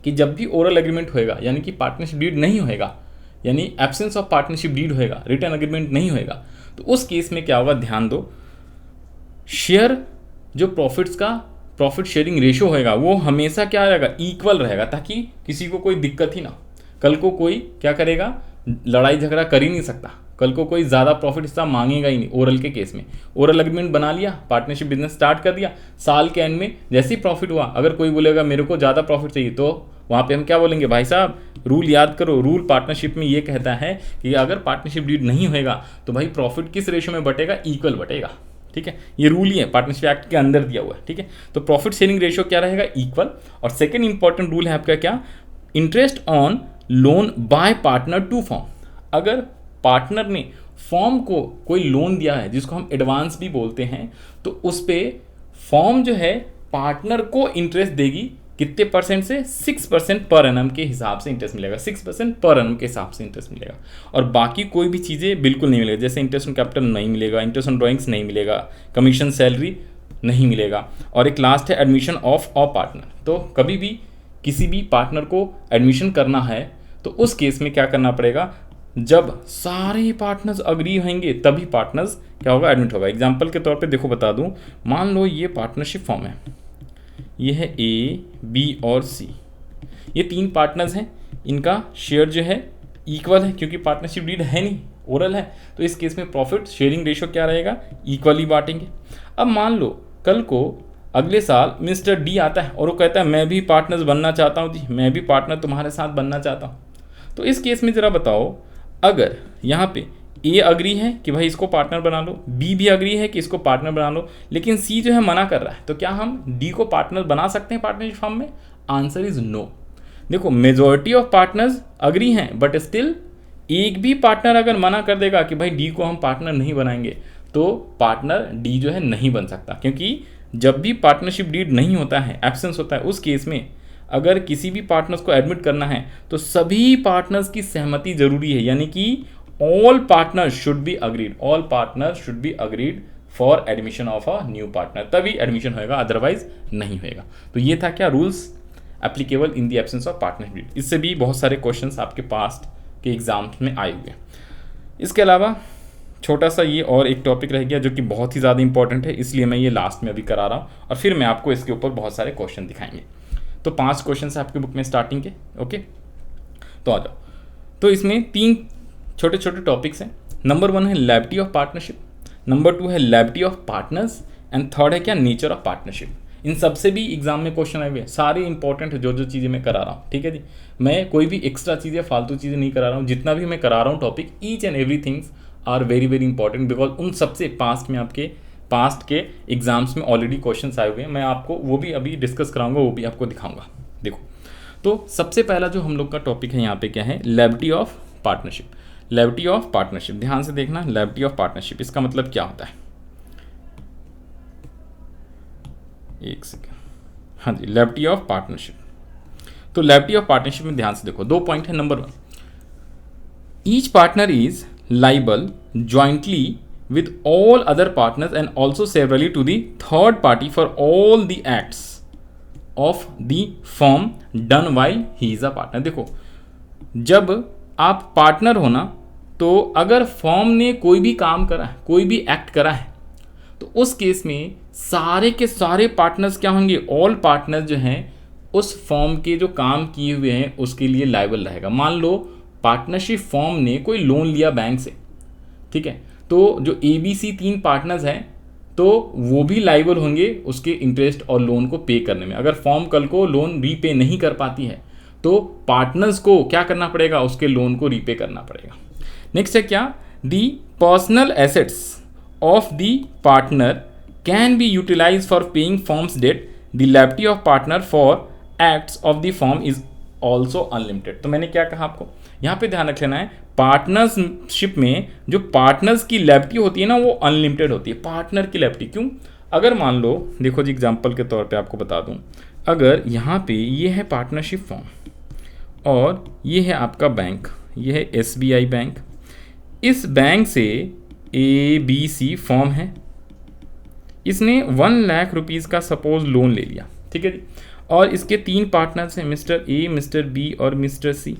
कि जब भी ओरल अग्रीमेंट होएगा यानी कि पार्टनरशिप डीड नहीं होएगा, यानी एब्सेंस ऑफ पार्टनरशिप डीड होएगा, रिटर्न अग्रीमेंट नहीं होएगा, तो उस केस में क्या होगा, ध्यान दो, शेयर जो प्रॉफिट्स का प्रॉफिट शेयरिंग रेशो होएगा वो हमेशा क्या रहेगा, इक्वल रहेगा, ताकि किसी को कोई दिक्कत ही ना। कल को कोई क्या करेगा, लड़ाई झगड़ा कर ही नहीं सकता, कल को कोई ज़्यादा प्रॉफिट हिस्सा मांगेगा ही नहीं। ओरल के केस में ओरल अग्रीमेंट बना लिया, पार्टनरशिप बिजनेस स्टार्ट कर दिया, साल के एंड में जैसे ही प्रॉफिट हुआ, अगर कोई बोलेगा मेरे को ज़्यादा प्रॉफिट चाहिए, तो वहाँ पे हम क्या बोलेंगे, भाई साहब रूल याद करो, रूल पार्टनरशिप में ये कहता है कि अगर पार्टनरशिप डीड नहीं होएगा तो भाई प्रॉफिट किस रेशो में बटेगा, इक्वल बटेगा, ठीक है। ये रूल ही है, पार्टनरशिप एक्ट के अंदर दिया हुआ है, ठीक है। तो प्रॉफिट शेयरिंग रेशियो क्या रहेगा, इक्वल। और सेकंड इंपॉर्टेंट रूल है आपका क्या, interest on loan by partner to firm. अगर पार्टनर ने फॉर्म को कोई लोन दिया है जिसको हम एडवांस भी बोलते हैं, तो उस पर फॉर्म जो है पार्टनर को इंटरेस्ट देगी, कितने परसेंट से, 6% पर एनम के हिसाब से इंटरेस्ट मिलेगा, 6% पर एनम के हिसाब से इंटरेस्ट मिलेगा। और बाकी कोई भी चीज़ें बिल्कुल नहीं मिलेगा, जैसे इंटरेस्ट ऑन कैपिटल नहीं मिलेगा, इंटरेस्ट ऑन ड्राइंग्स नहीं मिलेगा, कमीशन सैलरी नहीं मिलेगा। और एक लास्ट है एडमिशन ऑफ पार्टनर। तो कभी भी किसी भी पार्टनर को एडमिशन करना है तो उस केस में क्या करना पड़ेगा, जब सारे पार्टनर्स अग्री होंगे तभी पार्टनर्स क्या होगा, एडमिट होगा। एग्जाम्पल के तौर पे देखो बता दूं, मान लो ये पार्टनरशिप फॉर्म है, ये है ए, बी और सी, ये 3 पार्टनर्स हैं, इनका शेयर जो है इक्वल है, क्योंकि पार्टनरशिप डीड है नहीं, ओरल है, तो इस केस में प्रॉफिट शेयरिंग रेशियो क्या रहेगा, इक्वली बांटेंगे। अब मान लो कल को अगले साल मिस्टर डी आता है और वो कहता है मैं भी पार्टनर्स बनना चाहता हूँ जी, मैं भी पार्टनर तुम्हारे साथ बनना चाहता हूँ। तो इस केस में ज़रा बताओ, अगर यहाँ पे ए अग्री है कि भाई इसको पार्टनर बना लो, बी भी अग्री है कि इसको पार्टनर बना लो, लेकिन सी जो है मना कर रहा है, तो क्या हम डी को पार्टनर बना सकते हैं पार्टनरशिप फॉर्म में? Answer is no. देखो मेजॉरिटी ऑफ पार्टनर्स अग्री हैं, बट स्टिल एक भी पार्टनर अगर मना कर देगा कि भाई डी को हम पार्टनर नहीं बनाएंगे, तो पार्टनर डी जो है नहीं बन सकता, क्योंकि जब भी पार्टनरशिप डीड नहीं होता है, एब्सेंस होता है, उस केस में अगर किसी भी पार्टनर्स को एडमिट करना है तो सभी पार्टनर्स की सहमति जरूरी है, यानी कि all partners should be agreed, all partners should be agreed for admission of a new partner, तभी एडमिशन होएगा, अदरवाइज नहीं होएगा। तो ये था क्या, rules applicable in the absence of partnership deed. इससे भी बहुत सारे क्वेश्चंस आपके पास्ट के एग्जाम्स में आए हुए हैं। इसके अलावा छोटा सा ये और एक टॉपिक रह गया जो कि बहुत ही ज़्यादा इंपॉर्टेंट है, इसलिए मैं ये लास्ट में अभी करा रहा हूँ, और फिर मैं आपको इसके ऊपर बहुत सारे क्वेश्चन दिखाएंगे। तो 5 क्वेश्चन है आपके बुक में स्टार्टिंग के, ओके, तो आ जाओ। तो इसमें 3 छोटे छोटे टॉपिक्स हैं। नंबर 1 है लायबिलिटी ऑफ पार्टनरशिप, नंबर 2 है liability of partners, and third है क्या, नेचर ऑफ पार्टनरशिप। इन सबसे भी एग्जाम में क्वेश्चन आए हुए हैं, सारे इंपॉर्टेंट है जो चीज़ें मैं करा रहा हूँ, ठीक है जी। मैं कोई भी एक्स्ट्रा चीज़ें, फालतू चीज़ें नहीं करा रहा हूँ, जितना भी मैं करा रहा हूँ topic, each and every things are very very important, because उन सबसे पास्ट में आपके पास्ट के एग्जाम्स में ऑलरेडी क्वेश्चन आए हुए हैं। मैं आपको वो भी अभी डिस्कस कराऊंगा, वो भी आपको दिखाऊंगा। देखो, तो सबसे पहला जो हम लोग का टॉपिक है यहाँ पे क्या है, liability of partnership. Liability of partnership, ध्यान से देखना, लायबिलिटी ऑफ पार्टनरशिप इसका मतलब क्या होता है, एक सेकेंड, हाँ जी, लायबिलिटी ऑफ पार्टनरशिप। तो लायबिलिटी ऑफ पार्टनरशिप में ध्यान से देखो, 2 पॉइंट है। Number 1, each partner is liable jointly with all other partners and also severally to the third party for all the acts of the firm done while he is a partner। देखो, जब आप partner हो ना, तो अगर firm ने कोई भी काम करा है, कोई भी एक्ट करा है, तो उस केस में सारे के सारे पार्टनर्स क्या होंगे, ऑल पार्टनर्स जो हैं उस फर्म के जो काम किए हुए हैं उसके लिए लायबल रहेगा। मान लो पार्टनरशिप फर्म ने कोई लोन लिया बैंक से, ठीक है, तो जो ABC 3 पार्टनर्स हैं तो वो भी लायबल होंगे उसके इंटरेस्ट और लोन को पे करने में। अगर फर्म कल को लोन रीपे नहीं कर पाती है तो पार्टनर्स को क्या करना पड़ेगा, उसके लोन को रीपे करना पड़ेगा। नेक्स्ट है क्या, the personal assets of the partner can be utilise for paying firm's debt, the liability of partner for acts of the firm is also unlimited. तो मैंने क्या कहा आपको, यहाँ पे ध्यान रख लेना है, पार्टनरशिप में जो पार्टनर्स की लायबिलिटी होती है ना वो अनलिमिटेड होती है। पार्टनर की लायबिलिटी क्यों, अगर मान लो, देखो जी एग्जांपल के तौर पे आपको बता दूं, अगर यहाँ पे ये है पार्टनरशिप फर्म और ये है आपका बैंक, ये है SBI बैंक, इस बैंक से ABC फर्म है, इसने 1 लाख रुपीज़ का सपोज लोन ले लिया, ठीक है जी, और इसके 3 पार्टनर्स हैं, मिस्टर A, मिस्टर B और मिस्टर C।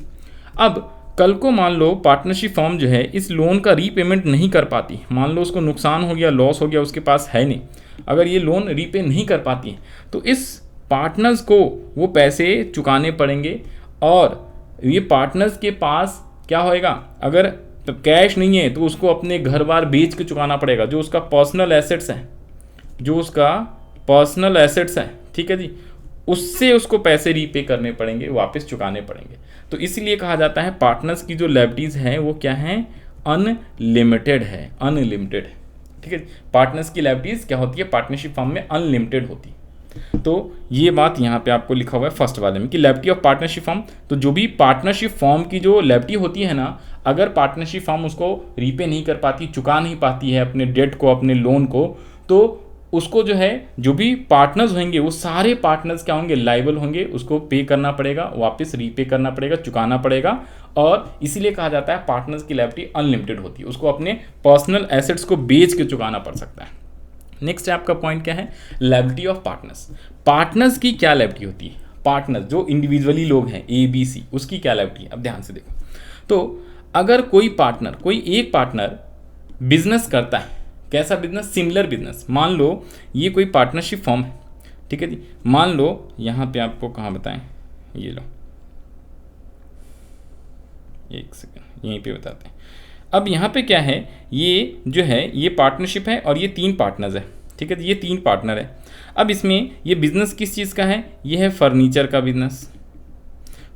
अब कल को मान लो पार्टनरशिप फर्म जो है इस लोन का रीपेमेंट नहीं कर पाती, मान लो उसको नुकसान हो गया, लॉस हो गया, उसके पास है नहीं, अगर ये लोन रीपे नहीं कर पाती है तो इस पार्टनर्स को वो पैसे चुकाने पड़ेंगे। और ये पार्टनर्स के पास क्या होएगा, अगर कैश नहीं है तो उसको अपने घर बार बेच के चुकाना पड़ेगा, जो उसका पर्सनल एसेट्स है, जो उसका पर्सनल एसेट्स है, ठीक है जी, उससे उसको पैसे रीपे करने पड़ेंगे, वापस चुकाने पड़ेंगे। तो इसलिए कहा जाता है पार्टनर्स की जो लायबिलिटीज़ हैं वो क्या हैं, अनलिमिटेड है, अनलिमिटेड है, ठीक है। पार्टनर्स की लायबिलिटीज़ क्या होती है, पार्टनरशिप फर्म में अनलिमिटेड होती है। तो ये बात यहाँ पे आपको लिखा हुआ है फर्स्ट वाले में कि लायबिलिटी ऑफ पार्टनरशिप फर्म, तो जो भी पार्टनरशिप फर्म की जो लायबिलिटी होती है ना, अगर पार्टनरशिप फर्म उसको रीपे नहीं कर पाती, चुका नहीं पाती है अपने डेट को, अपने लोन को, तो उसको जो है जो भी पार्टनर्स होंगे वो सारे पार्टनर्स क्या होंगे, लायबल होंगे, उसको पे करना पड़ेगा, वापस रीपे करना पड़ेगा, चुकाना पड़ेगा। और इसीलिए कहा जाता है पार्टनर्स की लायबिलिटी अनलिमिटेड होती है, उसको अपने पर्सनल एसेट्स को बेच के चुकाना पड़ सकता है। नेक्स्ट आपका पॉइंट क्या है, लायबिलिटी ऑफ पार्टनर्स। पार्टनर्स की क्या लायबिलिटी होती है, पार्टनर्स जो इंडिविजुअली लोग हैं ABC, उसकी क्या लायबिलिटी, अब ध्यान से देखो। तो अगर कोई पार्टनर, कोई एक पार्टनर बिजनेस करता है, कैसा बिजनेस, सिमिलर बिजनेस, मान लो ये कोई पार्टनरशिप फर्म है, ठीक है जी, मान लो यहाँ पे आपको कहाँ बताएं, ये लो, एक सेकंड यहीं पे बताते हैं। अब यहाँ पे क्या है, ये जो है ये पार्टनरशिप है और ये 3 पार्टनर्स है, ठीक है, ये 3 पार्टनर है। अब इसमें ये बिजनेस किस चीज़ का है, ये है फर्नीचर का बिजनेस।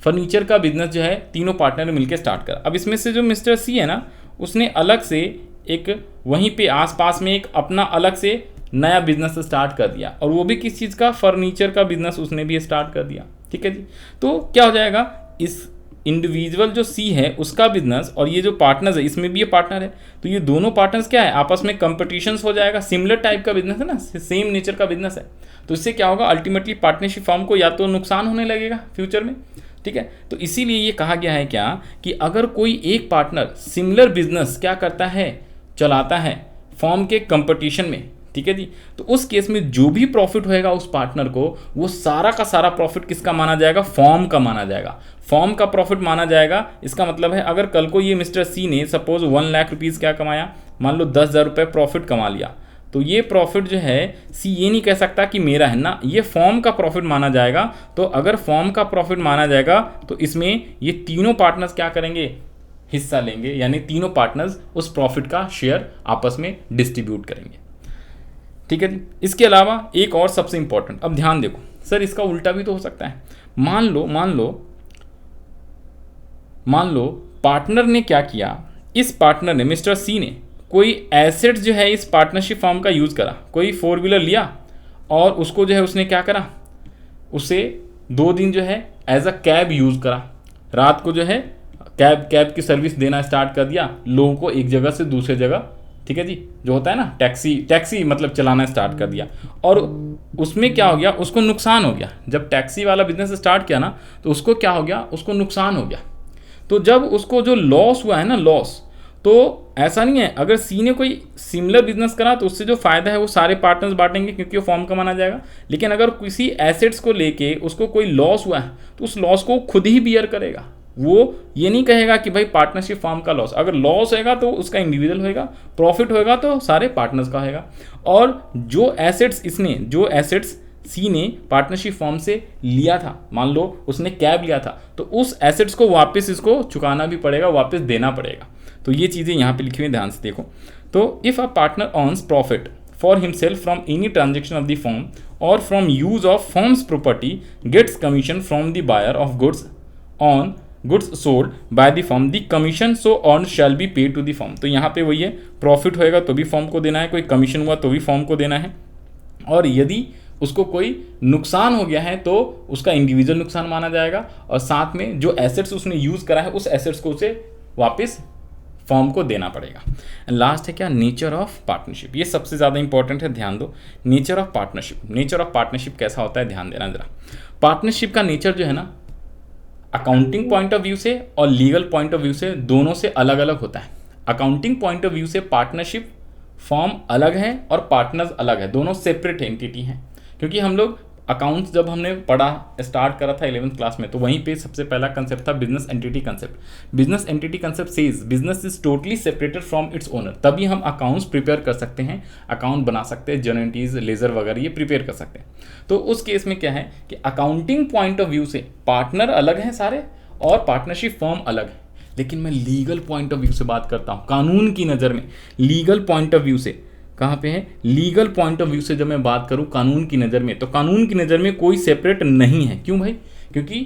फर्नीचर का बिजनेस जो है तीनों पार्टनर ने मिलकर स्टार्ट करा। अब इसमें से जो मिस्टर C है ना, उसने अलग से एक वहीं पे आसपास में एक अपना अलग से नया बिजनेस स्टार्ट कर दिया, और वो भी किस चीज़ का, फर्नीचर का बिजनेस उसने भी स्टार्ट कर दिया, ठीक है जी। तो क्या हो जाएगा, इस इंडिविजुअल जो C है उसका बिजनेस और ये जो पार्टनर्स है इसमें भी ये पार्टनर है, तो ये दोनों पार्टनर्स क्या है, आपस में कंपटीशंस हो जाएगा, सिमिलर टाइप का बिजनेस है ना, सेम नेचर का बिजनेस है, तो इससे क्या होगा, अल्टीमेटली पार्टनरशिप फर्म को या तो नुकसान होने लगेगा फ्यूचर में, ठीक है। तो इसीलिए ये कहा गया है क्या, कि अगर कोई एक पार्टनर सिमिलर बिजनेस क्या करता है, चलाता है फर्म के कंपटीशन में, ठीक है जी, तो उस केस में जो भी प्रॉफिट होएगा उस पार्टनर को, वो सारा का सारा प्रॉफिट किसका माना जाएगा, फर्म का माना जाएगा, फर्म का प्रॉफिट माना जाएगा। इसका मतलब है अगर कल को ये मिस्टर C ने सपोज 1 लाख रुपीज़ क्या कमाया, मान लो 10,000 रुपये प्रॉफिट कमा लिया, तो ये प्रॉफिट जो है C ये नहीं कह सकता कि मेरा है ना, ये फर्म का प्रॉफिट माना जाएगा। तो अगर फर्म का प्रॉफिट माना जाएगा तो इसमें ये तीनों पार्टनर्स क्या करेंगे, हिस्सा लेंगे, यानी तीनों पार्टनर्स उस प्रॉफिट का शेयर आपस में डिस्ट्रीब्यूट करेंगे, ठीक है जी। इसके अलावा एक और सबसे इंपॉर्टेंट, अब ध्यान देखो सर, इसका उल्टा भी तो हो सकता है। मान लो पार्टनर ने क्या किया, इस पार्टनर ने, मिस्टर C ने कोई एसेट जो है इस पार्टनरशिप फर्म का यूज़ करा, कोई 4 व्हीलर लिया और उसको जो है उसने क्या करा, उसे 2 दिन जो है एज अ कैब यूज़ करा, रात को जो है कैब की सर्विस देना स्टार्ट कर दिया लोगों को एक जगह से दूसरे जगह, ठीक है जी, जो होता है ना टैक्सी मतलब चलाना स्टार्ट कर दिया, और उसमें क्या हो गया, उसको नुकसान हो गया। जब टैक्सी वाला बिजनेस स्टार्ट किया ना तो उसको क्या हो गया, उसको नुकसान हो गया। तो जब उसको जो लॉस हुआ है ना, लॉस, तो ऐसा नहीं है, अगर सी ने कोई सिमिलर बिजनेस करा तो उससे जो फायदा है वो सारे पार्टनर्स बांटेंगे क्योंकि वो फॉर्म का माना जाएगा। लेकिन अगर किसी एसेट्स को लेके उसको कोई लॉस हुआ है तो उस लॉस को खुद ही बियर करेगा, वो ये नहीं कहेगा कि भाई पार्टनरशिप फॉर्म का लॉस, अगर लॉस होगा तो उसका इंडिविजुअल होएगा, प्रॉफिट होएगा तो सारे पार्टनर्स का होएगा। और जो एसेट्स सी ने पार्टनरशिप फॉर्म से लिया था, मान लो उसने कैब लिया था, तो उस एसेट्स को वापस इसको चुकाना भी पड़ेगा, वापस देना पड़ेगा। तो ये चीज़ें यहाँ पे लिखी हुई, ध्यान से देखो। तो if a partner earns profit for himself from any transaction of the firm or from use of firm's property gets commission from the buyer of goods on goods sold by the firm, the commission so earn shall be paid to the firm. तो यहाँ पे वही है, profit होएगा तो भी firm को देना है, कोई कमीशन हुआ तो भी फर्म को देना है, और यदि उसको कोई नुकसान हो गया है तो उसका इंडिविजुअल नुकसान माना जाएगा, और साथ में जो एसेट्स उसने यूज़ करा है उस एसेट्स को उसे वापस फर्म को देना पड़ेगा। लास्ट है क्या, नेचर ऑफ पार्टनरशिप। ये सबसे ज़्यादा इंपॉर्टेंट है, ध्यान दो। Nature of partnership, nature of partnership कैसा होता है, ध्यान देना जरा। पार्टनरशिप का नेचर जो है ना, अकाउंटिंग पॉइंट ऑफ व्यू से और लीगल पॉइंट ऑफ व्यू से दोनों से अलग अलग होता है। अकाउंटिंग पॉइंट ऑफ व्यू से पार्टनरशिप फॉर्म अलग है और पार्टनर्स अलग है, दोनों सेपरेट एंटिटी हैं। क्योंकि हम लोग अकाउंट्स जब हमने पढ़ा स्टार्ट करा था 11th क्लास में, तो वहीं पे सबसे पहला कंसेप्ट था business entity concept. Business entity concept says business is totally separated from its owner, तभी हम अकाउंट्स प्रिपेयर कर सकते हैं, अकाउंट बना सकते हैं, जर्नल एंट्रीज, लेजर वगैरह ये प्रिपेयर कर सकते हैं। तो उस केस में क्या है कि अकाउंटिंग पॉइंट ऑफ व्यू से पार्टनर अलग हैं सारे और पार्टनरशिप फर्म अलग है। लेकिन मैं लीगल पॉइंट ऑफ व्यू से बात करता हूँ, कानून की नज़र में, लीगल पॉइंट ऑफ व्यू से। कहाँ पे है, लीगल पॉइंट ऑफ व्यू से जब मैं बात करूँ कानून की नज़र में, तो कानून की नज़र में कोई सेपरेट नहीं है। क्यों भाई, क्योंकि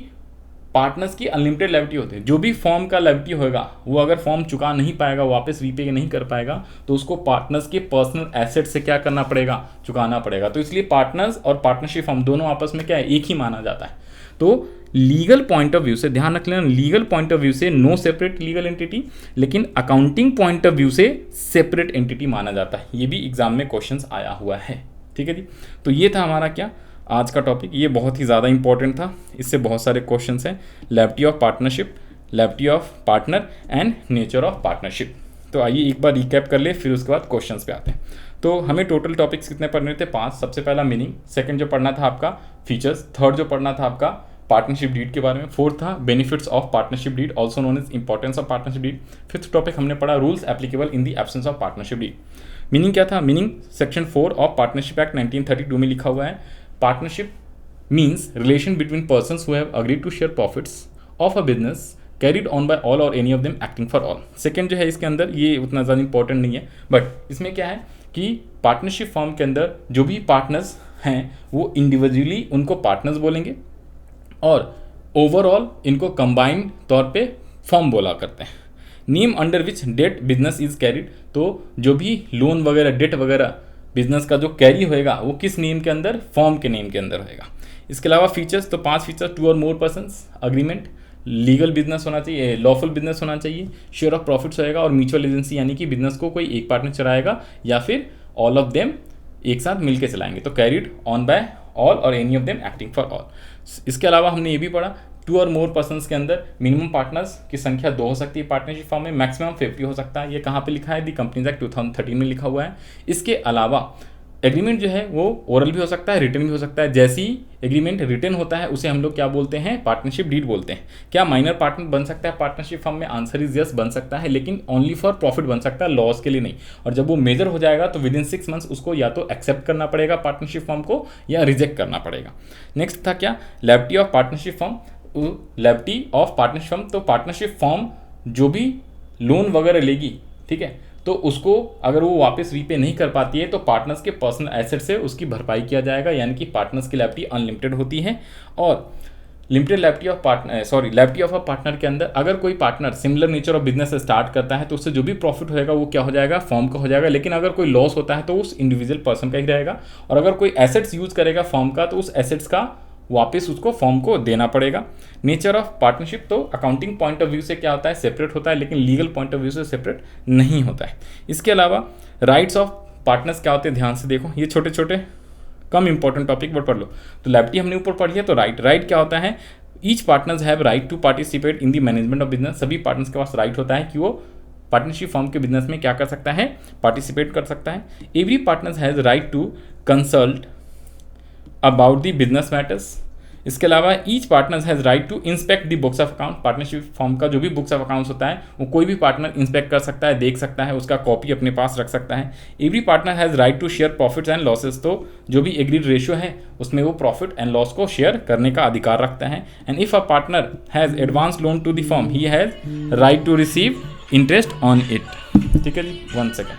पार्टनर्स की अनलिमिटेड लायबिलिटी होती है। जो भी फॉर्म का लायबिलिटी होगा वो अगर फॉर्म चुका नहीं पाएगा, वापस रीपे नहीं कर पाएगा, तो उसको पार्टनर्स के पर्सनल एसेट से क्या करना पड़ेगा, चुकाना पड़ेगा। तो इसलिए पार्टनर्स और पार्टनरशिप फॉर्म दोनों आपस में क्या है, एक ही माना जाता है। तो लीगल पॉइंट ऑफ व्यू से ध्यान रख लेना, लीगल पॉइंट ऑफ व्यू से नो सेपरेट लीगल एंटिटी, लेकिन अकाउंटिंग पॉइंट ऑफ व्यू से सेपरेट एंटिटी माना जाता है। ये भी एग्जाम में क्वेश्चंस आया हुआ है, ठीक है जी। तो ये था हमारा क्या आज का टॉपिक, ये बहुत ही ज़्यादा इंपॉर्टेंट था, इससे बहुत सारे क्वेश्चंस हैं, liability of partnership, liability of partner and nature of partnership. तो आइए एक बार रिकैप कर ले, फिर उसके बाद क्वेश्चंस पे आते हैं। तो हमें टोटल टॉपिक्स कितने पढ़ने थे, 5। सबसे पहला मीनिंग, सेकंड जो पढ़ना था आपका फीचर्स, थर्ड जो पढ़ना था आपका पार्टनरशिप डीड के बारे में, फोर्थ था benefits of partnership deed also known as importance of partnership deed, fifth topic हमने पढ़ा rules applicable in the absence of partnership deed. Meaning क्या था, meaning section 4 of partnership act 1932 में लिखा हुआ है, partnership means relation between persons who have agreed to share profits of a business carried on by all or any of them acting for all. Second जो है इसके अंदर ये उतना ज़्यादा इंपॉर्टेंट नहीं है, बट इसमें क्या है कि पार्टनरशिप फर्म के अंदर जो भी पार्टनर्स हैं वो इंडिविजुअली उनको पार्टनर्स बोलेंगे और ओवरऑल इनको कंबाइंड तौर पे फर्म बोला करते हैं। Name under which that business is carried, तो जो भी लोन वगैरह डेट वगैरह बिजनेस का जो कैरी होएगा वो किस नेम के अंदर, फर्म के नेम के अंदर होएगा। इसके अलावा फीचर्स, तो 5 feature, 2 or more persons, agreement, legal business होना चाहिए, लॉफुल बिजनेस होना चाहिए, शेयर ऑफ प्रॉफिट्स होएगा और म्यूचुअल एजेंसी, यानी कि बिजनेस को कोई एक पार्टनर चलाएगा या फिर ऑल ऑफ देम एक साथ मिलकर चलाएंगे, तो carried on by all or any of them acting for all. इसके अलावा हमने ये भी पढ़ा 2 और मोर पर्सन्स के अंदर मिनिमम पार्टनर्स की संख्या 2 हो सकती है पार्टनरशिप फॉर्म में, मैक्सिमम 50 हो सकता है। ये कहाँ पे लिखा है, दी कंपनीज एक्ट 2013 में लिखा हुआ है। इसके अलावा एग्रीमेंट जो है वो ओरल भी हो सकता है, रिटन भी हो सकता है। जैसे ही एग्रीमेंट रिटन होता है उसे हम लोग क्या बोलते हैं, पार्टनरशिप डीड बोलते हैं। क्या माइनर पार्टनर बन सकता है पार्टनरशिप फर्म में, आंसर इज यस, बन सकता है, लेकिन ओनली फॉर प्रॉफिट बन सकता है, लॉस के लिए नहीं। और जब वो मेजर हो जाएगा तो विद इन 6 मंथ्स उसको या तो एक्सेप्ट करना पड़ेगा पार्टनरशिप फर्म को या रिजेक्ट करना पड़ेगा। नेक्स्ट था क्या, liability of partnership firm, liability of partnership firm, तो पार्टनरशिप फर्म जो भी लोन वगैरह लेगी, ठीक है, तो उसको अगर वो वापस रीपे नहीं कर पाती है तो पार्टनर्स के पर्सनल एसेट से उसकी भरपाई किया जाएगा, यानी कि पार्टनर्स की लायबिलिटी अनलिमिटेड होती है। और limited liability of liability of a partner के अंदर अगर कोई partner similar nature of business start करता है तो उससे जो भी प्रॉफिट होएगा वो क्या हो जाएगा, फर्म का हो जाएगा। लेकिन अगर कोई लॉस होता है तो उस इंडिविजुअल पर्सन का ही रहेगा। और अगर कोई एसेट्स यूज करेगा फर्म का तो उस एसेट्स का वापस उसको फर्म को देना पड़ेगा। नेचर ऑफ पार्टनरशिप, तो अकाउंटिंग पॉइंट ऑफ व्यू से क्या होता है, सेपरेट होता है, लेकिन लीगल पॉइंट ऑफ व्यू से सेपरेट नहीं होता है। इसके अलावा राइट्स ऑफ पार्टनर्स क्या होते हैं, ध्यान से देखो, ये छोटे छोटे कम इंपॉर्टेंट टॉपिक बट पढ़ लो। तो लायबिलिटी हमने ऊपर पढ़ी है, तो राइट क्या होता है, each partners have right to participate in the management of business. सभी पार्टनर्स के पास राइट होता है कि वो पार्टनरशिप फॉर्म के बिजनेस में क्या कर सकता है, पार्टिसिपेट कर सकता है। Every partner has right to consult about the business matters. इसके अलावा each partner has right to inspect the books of account. Partnership firm का जो भी बुक्स ऑफ अकाउंट्स होता है वो कोई भी पार्टनर इंस्पेक्ट कर सकता है, देख सकता है, उसका कॉपी अपने पास रख सकता है। Every partner has right to share profits and losses. तो जो भी एग्रीड रेशियो है उसमें वो प्रॉफिट एंड लॉस को शेयर करने का अधिकार रखता है। And if a partner has advance loan to the firm he has right to receive interest on it. ठीक है जी, 1 सेकेंड।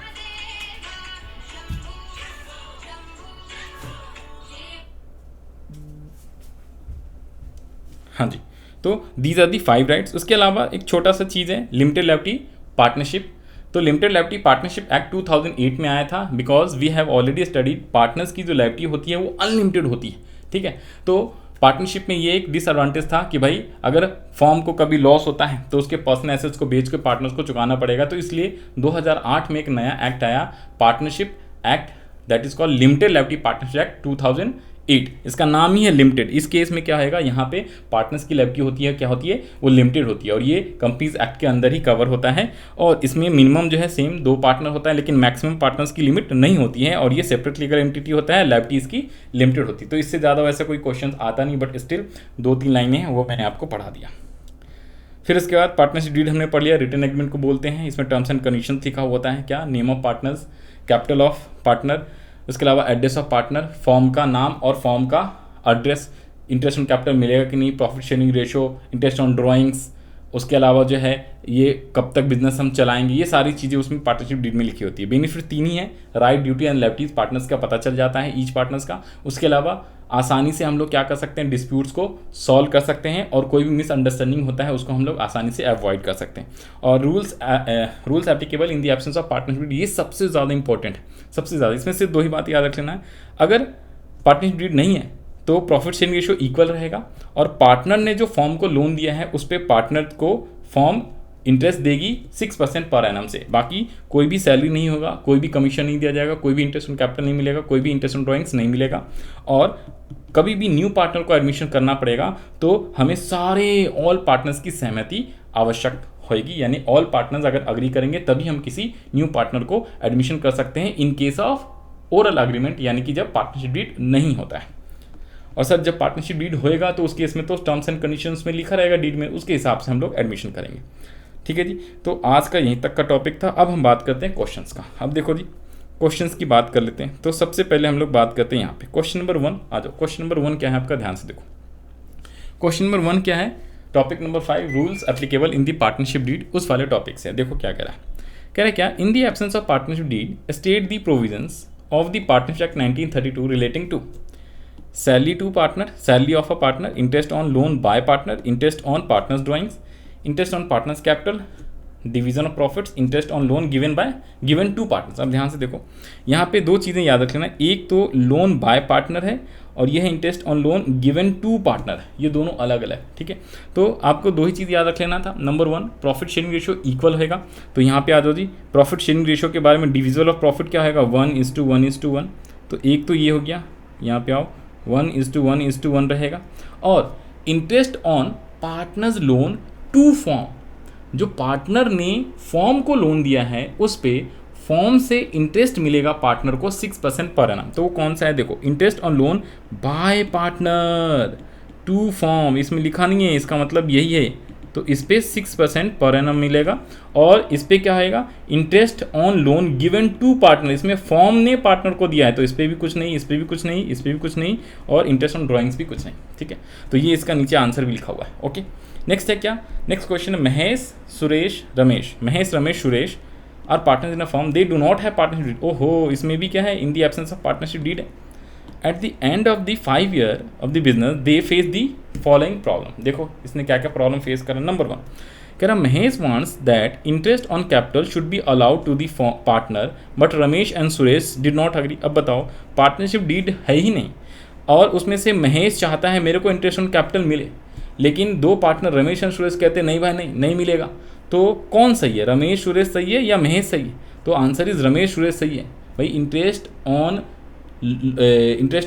हाँ जी, तो दीज आर दी 5 राइट्स। उसके अलावा एक छोटा सा चीज़ है लिमिटेड लायबिलिटी पार्टनरशिप। तो लिमिटेड लायबिलिटी पार्टनरशिप एक्ट 2008 में आया था, because we have already studied partners की जो लायबिलिटी होती है वो अनलिमिटेड होती है। ठीक है, तो पार्टनरशिप में ये एक डिसएडवांटेज था कि भाई अगर फॉर्म को कभी लॉस होता है तो उसके पर्सनल एसेट्स को बेच के पार्टनर्स को चुकाना पड़ेगा। तो इसलिए 2008 में एक नया एक्ट आया, partnership act, that is called limited liability partnership act 2008। इसका नाम ही है लिमिटेड। इस केस में क्या होगा, यहाँ पे पार्टनर्स की लायबिलिटी होती है, क्या होती है, वो लिमिटेड होती है और ये कंपनीज एक्ट के अंदर ही कवर होता है। और इसमें मिनिमम जो है सेम 2 पार्टनर होता है, लेकिन मैक्सिमम पार्टनर्स की लिमिट नहीं होती है और ये सेपरेट लीगल एंटिटी होता है, लायबिलिटी इसकी लिमिटेड होती है। तो इससे ज़्यादा वैसे कोई क्वेश्चन आता नहीं, बट स्टिल 2-3 लाइनें हैं वो मैंने आपको पढ़ा दिया। फिर इसके बाद पार्टनरशिप डीड हमने पढ़ लिया, रिटन एग्रीमेंट को बोलते हैं। इसमें टर्म्स एंड कंडीशन लिखा होता है, क्या, name of partners, capital of partner, उसके अलावा एड्रेस ऑफ पार्टनर, फॉर्म का नाम और फॉर्म का एड्रेस, इंटरेस्ट ऑन कैपिटल मिलेगा कि नहीं, profit sharing ratio, interest on drawings, उसके अलावा जो है ये कब तक बिजनेस हम चलाएंगे, ये सारी चीज़ें उसमें पार्टनरशिप डीड में लिखी होती है। बेनिफिट 3 ही है, right, duty and liabilities partners का पता चल जाता है, ईच पार्टनर्स का। उसके अलावा आसानी से हम लोग क्या कर सकते हैं, डिस्प्यूट्स को सॉल्व कर सकते हैं और कोई भी मिसअंडरस्टैंडिंग होता है उसको हम लोग आसानी से अवॉइड कर सकते हैं। और rules applicable in the absence of partnership, ये सबसे ज़्यादा इंपॉर्टेंट है, सबसे ज़्यादा। इसमें सिर्फ 2 ही बात याद रख लेना है, अगर पार्टनरशिप डीड नहीं है तो प्रॉफिट शेयरिंग रेशियो इक्वल रहेगा और पार्टनर ने जो फॉर्म को लोन दिया है उस पर पार्टनर को फॉर्म इंटरेस्ट देगी 6% पर एनम से। बाकी कोई भी सैलरी नहीं होगा, कोई भी कमीशन नहीं दिया जाएगा, कोई भी इंटरेस्ट ऑन कैपिटल नहीं मिलेगा, कोई भी इंटरेस्ट ऑन ड्राइंग्स नहीं मिलेगा। और कभी भी न्यू पार्टनर को एडमिशन करना पड़ेगा तो हमें सारे ऑल पार्टनर्स की सहमति आवश्यक होगी, यानी ऑल पार्टनर्स अगर अग्री करेंगे तभी हम किसी न्यू पार्टनर को एडमिशन कर सकते हैं in case of oral agreement, यानी कि जब पार्टनरशिप डीड नहीं होता है। और सर जब पार्टनरशिप डीड होएगा तो उस केस में तो टर्म्स एंड कंडीशंस में लिखा रहेगा डीड में, उसके हिसाब से हम लोग एडमिशन करेंगे। ठीक है जी, तो आज का यहीं तक का टॉपिक था। अब हम बात करते हैं क्वेश्चंस का। अब देखो जी, क्वेश्चंस की बात कर लेते हैं। तो सबसे पहले हम लोग बात करते हैं यहाँ पे क्वेश्चन नंबर 1। आ जाओ, क्वेश्चन नंबर 1 क्या है आपका, ध्यान से देखो। क्वेश्चन नंबर 1 क्या है, topic number 5, rules applicable in the partnership deed, उस वाले टॉपिक से। देखो क्या कह रहा है, कह रहा है क्या, in the absence of partnership deed state the provisions of the partnership act 1932 relating to salary to partner, salary of a partner, interest on loan by partner, interest on partners drawings, interest on partners capital, division of profits, interest on loan given to partners. अब ध्यान से देखो, यहाँ पे 2 चीज़ें याद रख लेना, एक तो लोन बाय पार्टनर है और यह है interest on loan given to partner, ये दोनों अलग अलग। ठीक है, तो आपको 2 ही चीज़ याद रख लेना था। Number 1, profit sharing ratio equal होगा। तो यहाँ पे आ जाओ जी, प्रॉफिट शेयरिंग रेशियो के बारे में, डिविजन ऑफ प्रॉफिट क्या होगा, 1:1:1। तो एक तो ये हो गया, यहाँ पे आओ, 1:1:1 रहेगा। और interest on partners loan to firm, जो पार्टनर ने फॉर्म को लोन दिया है उस पे फॉर्म से इंटरेस्ट मिलेगा पार्टनर को 6% पर एनम। तो वो कौन सा है, देखो, interest on loan by partner to firm, इसमें लिखा नहीं है, इसका मतलब यही है। तो इस पर 6% पर एनम मिलेगा। और इस पर क्या आएगा, interest on loan given to partner, इसमें फॉर्म ने पार्टनर को दिया है तो इस पर भी कुछ नहीं, इस पर भी कुछ नहीं, इस पर भी कुछ नहीं, और इंटरेस्ट ऑन ड्राइंग्स भी कुछ नहीं। ठीक है, तो ये इसका नीचे आंसर भी लिखा हुआ है। ओके, नेक्स्ट है क्या, नेक्स्ट क्वेश्चन है, Mahesh Ramesh Suresh are partners in a firm, they do not have partnership deed. ओहो, इसमें भी क्या है, in the absence of partnership deed है। At the end of the 5 year of the business they face the following problem. देखो इसने क्या क्या प्रॉब्लम फेस करा। नंबर 1 कह रहा, Mahesh wants that interest on capital should be allowed to the partner but Ramesh and Suresh did not agree. अब बताओ, partnership deed है ही नहीं और उसमें से महेश चाहता है मेरे को इंटरेस्ट ऑन कैपिटल मिले, लेकिन 2 पार्टनर रमेश एंड सुरेश कहते हैं नहीं भाई नहीं मिलेगा। तो कौन सही है, रमेश सुरेश सही है या महेश सही है? तो आंसर इज रमेश सुरेश सही है भाई। इंटरेस्ट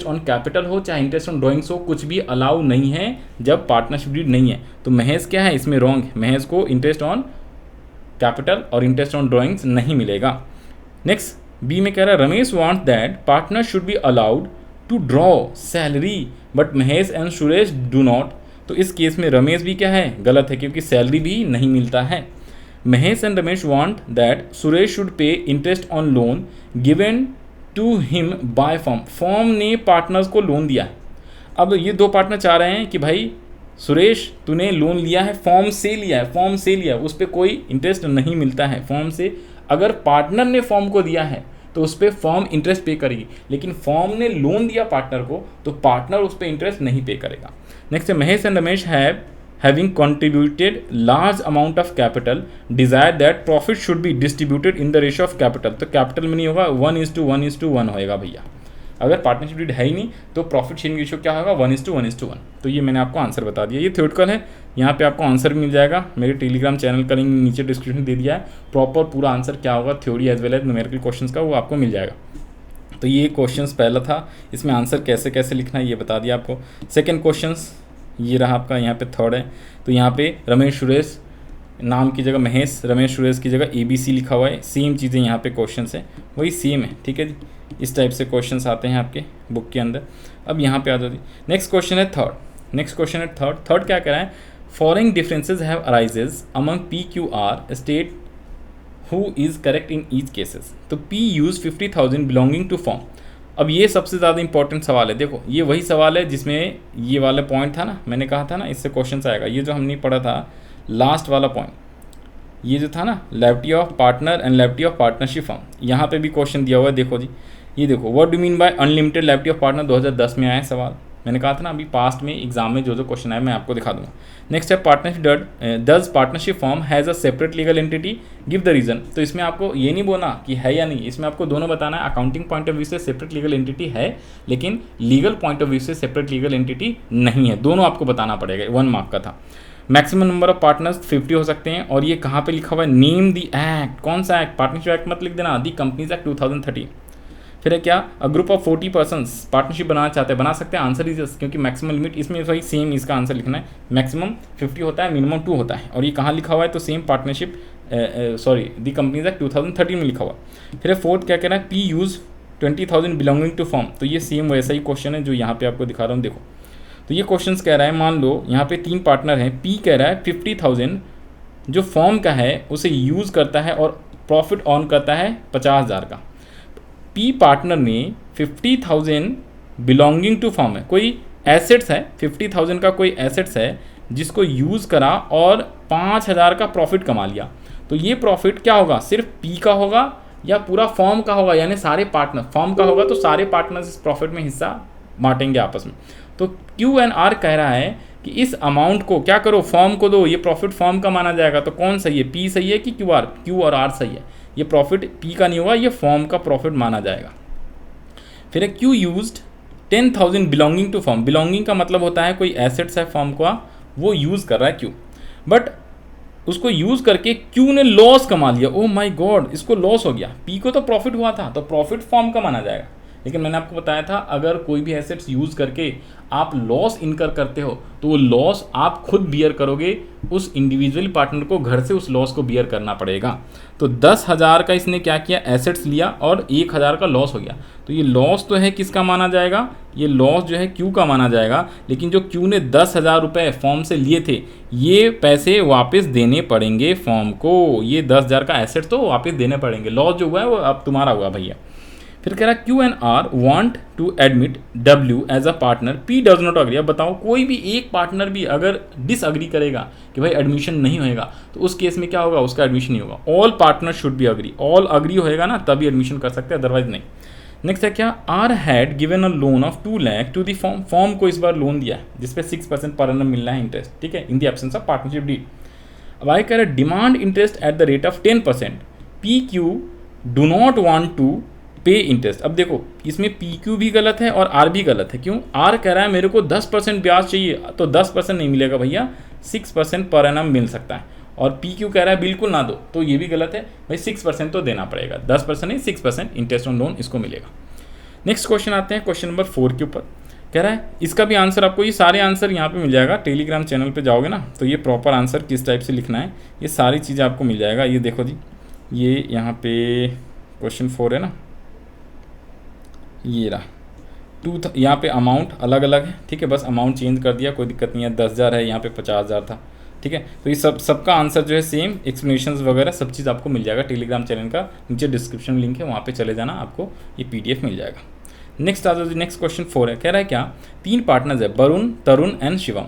ऑन कैपिटल हो चाहे इंटरेस्ट ऑन ड्राइंग्स हो, कुछ भी अलाउ नहीं है जब पार्टनरशिप डीड नहीं है। तो महेश क्या है इसमें रॉन्ग है, महेश को इंटरेस्ट ऑन कैपिटल और इंटरेस्ट ऑन ड्रॉइंग्स नहीं मिलेगा। नेक्स्ट बी में कह रहा है Ramesh want that partner should be allowed to draw salary but Mahesh and Suresh do not. तो इस केस में रमेश भी क्या है, गलत है, क्योंकि सैलरी भी नहीं मिलता है। Mahesh and Ramesh want that Suresh should pay interest on loan given to him by firm. Firm ने पार्टनर्स को लोन दिया है। अब ये दो पार्टनर चाह रहे हैं कि भाई सुरेश तूने लोन लिया है, फॉर्म से लिया है, फॉर्म से लिया है, उस पर कोई इंटरेस्ट नहीं मिलता है फॉर्म से। अगर पार्टनर ने फॉर्म को दिया है तो उस पर फॉर्म इंटरेस्ट पे करेगी, लेकिन फॉर्म ने लोन दिया पार्टनर को तो पार्टनर उस पर इंटरेस्ट नहीं पे करेगा। नेक्स्ट है Mahesh and Ramesh having contributed large amount of capital desire that profit should be distributed in the ratio of capital। तो कैपिटल में नहीं होगा, 1:1:1 होएगा भैया। अगर पार्टनरशिप डीड है ही नहीं तो प्रॉफिट शेयरिंग रेशियो क्या होगा, 1:1:1। तो ये मैंने आपको आंसर बता दिया। ये थ्योरेटिकल है, यहाँ पे आपको आंसर भी मिल जाएगा। मेरे टेलीग्राम चैनल का लिंक नीचे डिस्क्रिप्शन दे दिया है, प्रॉपर पूरा आंसर क्या होगा theory as well as numerical questions का वो आपको मिल जाएगा। तो ये क्वेश्चंस पहला था, इसमें आंसर कैसे कैसे लिखना है ये बता दिया आपको। सेकेंड क्वेश्चंस ये रहा आपका, यहाँ पे थर्ड है। तो यहाँ पे रमेश सुरेश नाम की जगह महेश, रमेश सुरेश की जगह ABC लिखा हुआ है। सेम चीज़ें यहाँ पे क्वेश्चंस है, वही सेम है, ठीक है जी। इस टाइप से क्वेश्चंस आते हैं आपके बुक के अंदर। अब यहाँ पे आ जाती नेक्स्ट क्वेश्चन है थर्ड। नेक्स्ट क्वेश्चन है थर्ड क्या कह रहा है, following differences have arises among PQR state who is correct in each cases. तो P use 50,000 belonging to firm. अब ये सबसे ज़्यादा इंपॉर्टेंट सवाल है। देखो ये वही सवाल है जिसमें ये वाला पॉइंट था ना, मैंने कहा था ना इससे क्वेश्चन आएगा। ये जो हमने पढ़ा था लास्ट वाला पॉइंट, ये जो था ना liability of partner and liability of partnership form, यहाँ पे भी क्वेश्चन दिया हुआ है। देखो जी, ये देखो what do mean by unlimited liability of partner, 2010 में आया सवाल। मैंने कहा था ना अभी पास्ट में एग्जाम में जो जो क्वेश्चन आए मैं आपको दिखा दूंगा। नेक्स्ट है partnership does partnership firm has a separate legal entity, give the reason. तो इसमें आपको ये नहीं बोलना कि है या नहीं, इसमें आपको दोनों बताना है। अकाउंटिंग पॉइंट ऑफ व्यू से सेपरेट लीगल एंटिटी है, लेकिन लीगल पॉइंट ऑफ व्यू से सेपरेट लीगल एंटिटी नहीं है। दोनों आपको बताना पड़ेगा। 1 मार्क का था। मैक्सिमम नंबर ऑफ पार्टनर्स 50 हो सकते हैं। और ये कहाँ पे लिखा हुआ है, नेम दी एक्ट। कौन सा एक्ट, पार्टनरशिप एक्ट मत लिख देना, दी कंपनीज एक्ट 2013। फिर है क्या, a group of 40 persons partnership बनाना चाहते हैं, बना सकते हैं। आंसर इज क्योंकि मैक्सिमम लिमिट इसमें वही सेम इसका आंसर लिखना है। मैक्सिमम 50 होता है, मिनिमम 2 होता है। और ये कहाँ लिखा हुआ है, तो सेम पार्टनरशिप दी कंपनीज एक्ट 2013 में लिखा हुआ। फिर फोर्थ क्या कह रहा है, P use 20,000 belonging to firm. तो ये सेम वैसा ही क्वेश्चन है जो यहाँ पे आपको दिखा रहा हूँ। देखो तो ये क्वेश्चन कह रहा है, मान लो यहाँ पे 3 पार्टनर हैं। P कह रहा है 50,000 जो फॉर्म का है उसे यूज़ करता है और प्रॉफिट ऑन करता है 50,000 का। P पार्टनर ने 50,000 बिलोंगिंग टू फॉर्म है, कोई एसेट्स है, 50,000 का कोई एसेट्स है जिसको यूज़ करा और 5,000 का प्रॉफिट कमा लिया। तो ये प्रॉफिट क्या होगा, सिर्फ P का होगा या पूरा फॉर्म का होगा, यानी सारे पार्टनर। फॉर्म का होगा तो सारे पार्टनर्स इस प्रॉफिट में हिस्सा बांटेंगे आपस में। तो Q&R कह रहा है कि इस अमाउंट को क्या करो, फॉर्म को दो, ये प्रॉफिट फॉर्म का माना जाएगा। तो कौन सही है, P सही है कि QR? Q और R सही है। ये प्रॉफिट P का नहीं होगा, ये फॉर्म का प्रॉफिट माना जाएगा। फिर है Q used 10,000 belonging to firm. Belonging का मतलब होता है कोई एसेट्स है फॉर्म का, वो यूज़ कर रहा है Q, बट उसको यूज़ करके Q ने लॉस कमा लिया। ओ माय गॉड, इसको लॉस हो गया। P को तो प्रॉफिट हुआ था, तो प्रॉफिट फॉर्म का माना जाएगा। लेकिन मैंने आपको बताया था अगर कोई भी एसेट्स यूज़ करके आप लॉस इनकर करते हो तो वो लॉस आप खुद बियर करोगे, उस इंडिविजुअल पार्टनर को घर से उस लॉस को बियर करना पड़ेगा। तो 10,000 का इसने क्या किया, एसेट्स लिया और 1,000 का लॉस हो गया। तो ये लॉस तो है किसका माना जाएगा, ये लॉस जो है Q का माना जाएगा। लेकिन जो Q ने 10,000 रुपये फॉर्म से लिए थे, ये पैसे वापस देने पड़ेंगे फॉर्म को। ये 10,000 का एसेट तो वापस देने पड़ेंगे, लॉस जो हुआ है वो अब तुम्हारा हुआ भैया। फिर कह रहा है Q&R want to admit W as a partner, P does not agree. अब बताओ कोई भी एक पार्टनर भी अगर डिसअग्री करेगा कि भाई एडमिशन नहीं होएगा, तो उस केस में क्या होगा, उसका एडमिशन नहीं होगा। All partner should B agree, all agree होएगा ना तभी एडमिशन कर सकते हैं, अदरवाइज नहीं। नेक्स्ट है क्या, R had given a loan of 2 lakh to the firm. Firm को इस बार लोन दिया है जिसपे 6% पर एनम मिलना है इंटरेस्ट, ठीक है, in the absence of partnership deed. अब आई कह रहा है demand interest at the rate of 10%, PQ do not want to pay interest. अब देखो इसमें PQ भी गलत है और R भी गलत है। क्यों, R कह रहा है मेरे को 10% ब्याज चाहिए, तो 10% नहीं मिलेगा भैया, 6% पर एनम मिल सकता है। और PQ कह रहा है बिल्कुल ना दो, तो ये भी गलत है भाई, 6% तो देना पड़ेगा, 10% नहीं 6% इंटरेस्ट ऑन लोन इसको मिलेगा। नेक्स्ट क्वेश्चन आते हैं क्वेश्चन नंबर 4 के ऊपर। कह रहा है इसका भी आंसर आपको, ये सारे आंसर यहाँ पे मिल जाएगा। टेलीग्राम चैनल पे जाओगे ना तो ये प्रॉपर आंसर किस टाइप से लिखना है ये सारी चीज़ें आपको मिल जाएगा। ये देखो जी, ये यहाँ पे क्वेश्चन 4 है ना, ये रहा यहाँ पे अमाउंट अलग अलग है, ठीक है, बस अमाउंट चेंज कर दिया, कोई दिक्कत नहीं है। 10,000 है, यहाँ पे 50,000 था, ठीक है। तो ये सबका आंसर जो है सेम, एक्सप्लेनेशंस वगैरह सब चीज़ आपको मिल जाएगा। टेलीग्राम चैनल का नीचे डिस्क्रिप्शन में लिंक है, वहाँ पे चले जाना, आपको ये PDF मिल जाएगा। नेक्स्ट आ जाओ, नेक्स्ट क्वेश्चन 4 है, कह रहा है क्या, 3 पार्टनर्स है, Varun, Tarun and Shivam.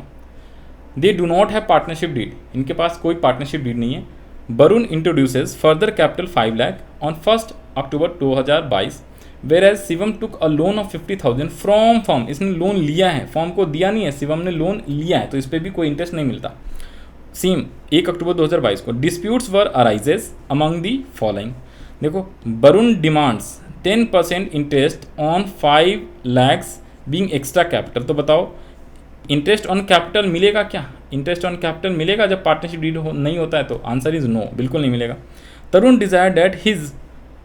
They do not have partnership deed, इनके पास कोई पार्टनरशिप डीड नहीं है। Varun introduces further capital 5 lakh on 1 October 2022, whereas Shivam took a loan of 50,000 from firm, इसने लोन लिया है, फॉर्म को दिया नहीं है, शिवम ने लोन लिया है, तो इस पर भी कोई इंटरेस्ट नहीं मिलता। सेम 1 अक्टूबर 2022 को disputes were arises among the following. देखो, Varun demands 10% interest on 5 lakhs being extra capital. तो बताओ इंटरेस्ट ऑन कैपिटल मिलेगा क्या? इंटरेस्ट ऑन कैपिटल मिलेगा जब पार्टनरशिप डीड नहीं होता है? तो आंसर इज नो, बिल्कुल नहीं मिलेगा। Tarun desire that his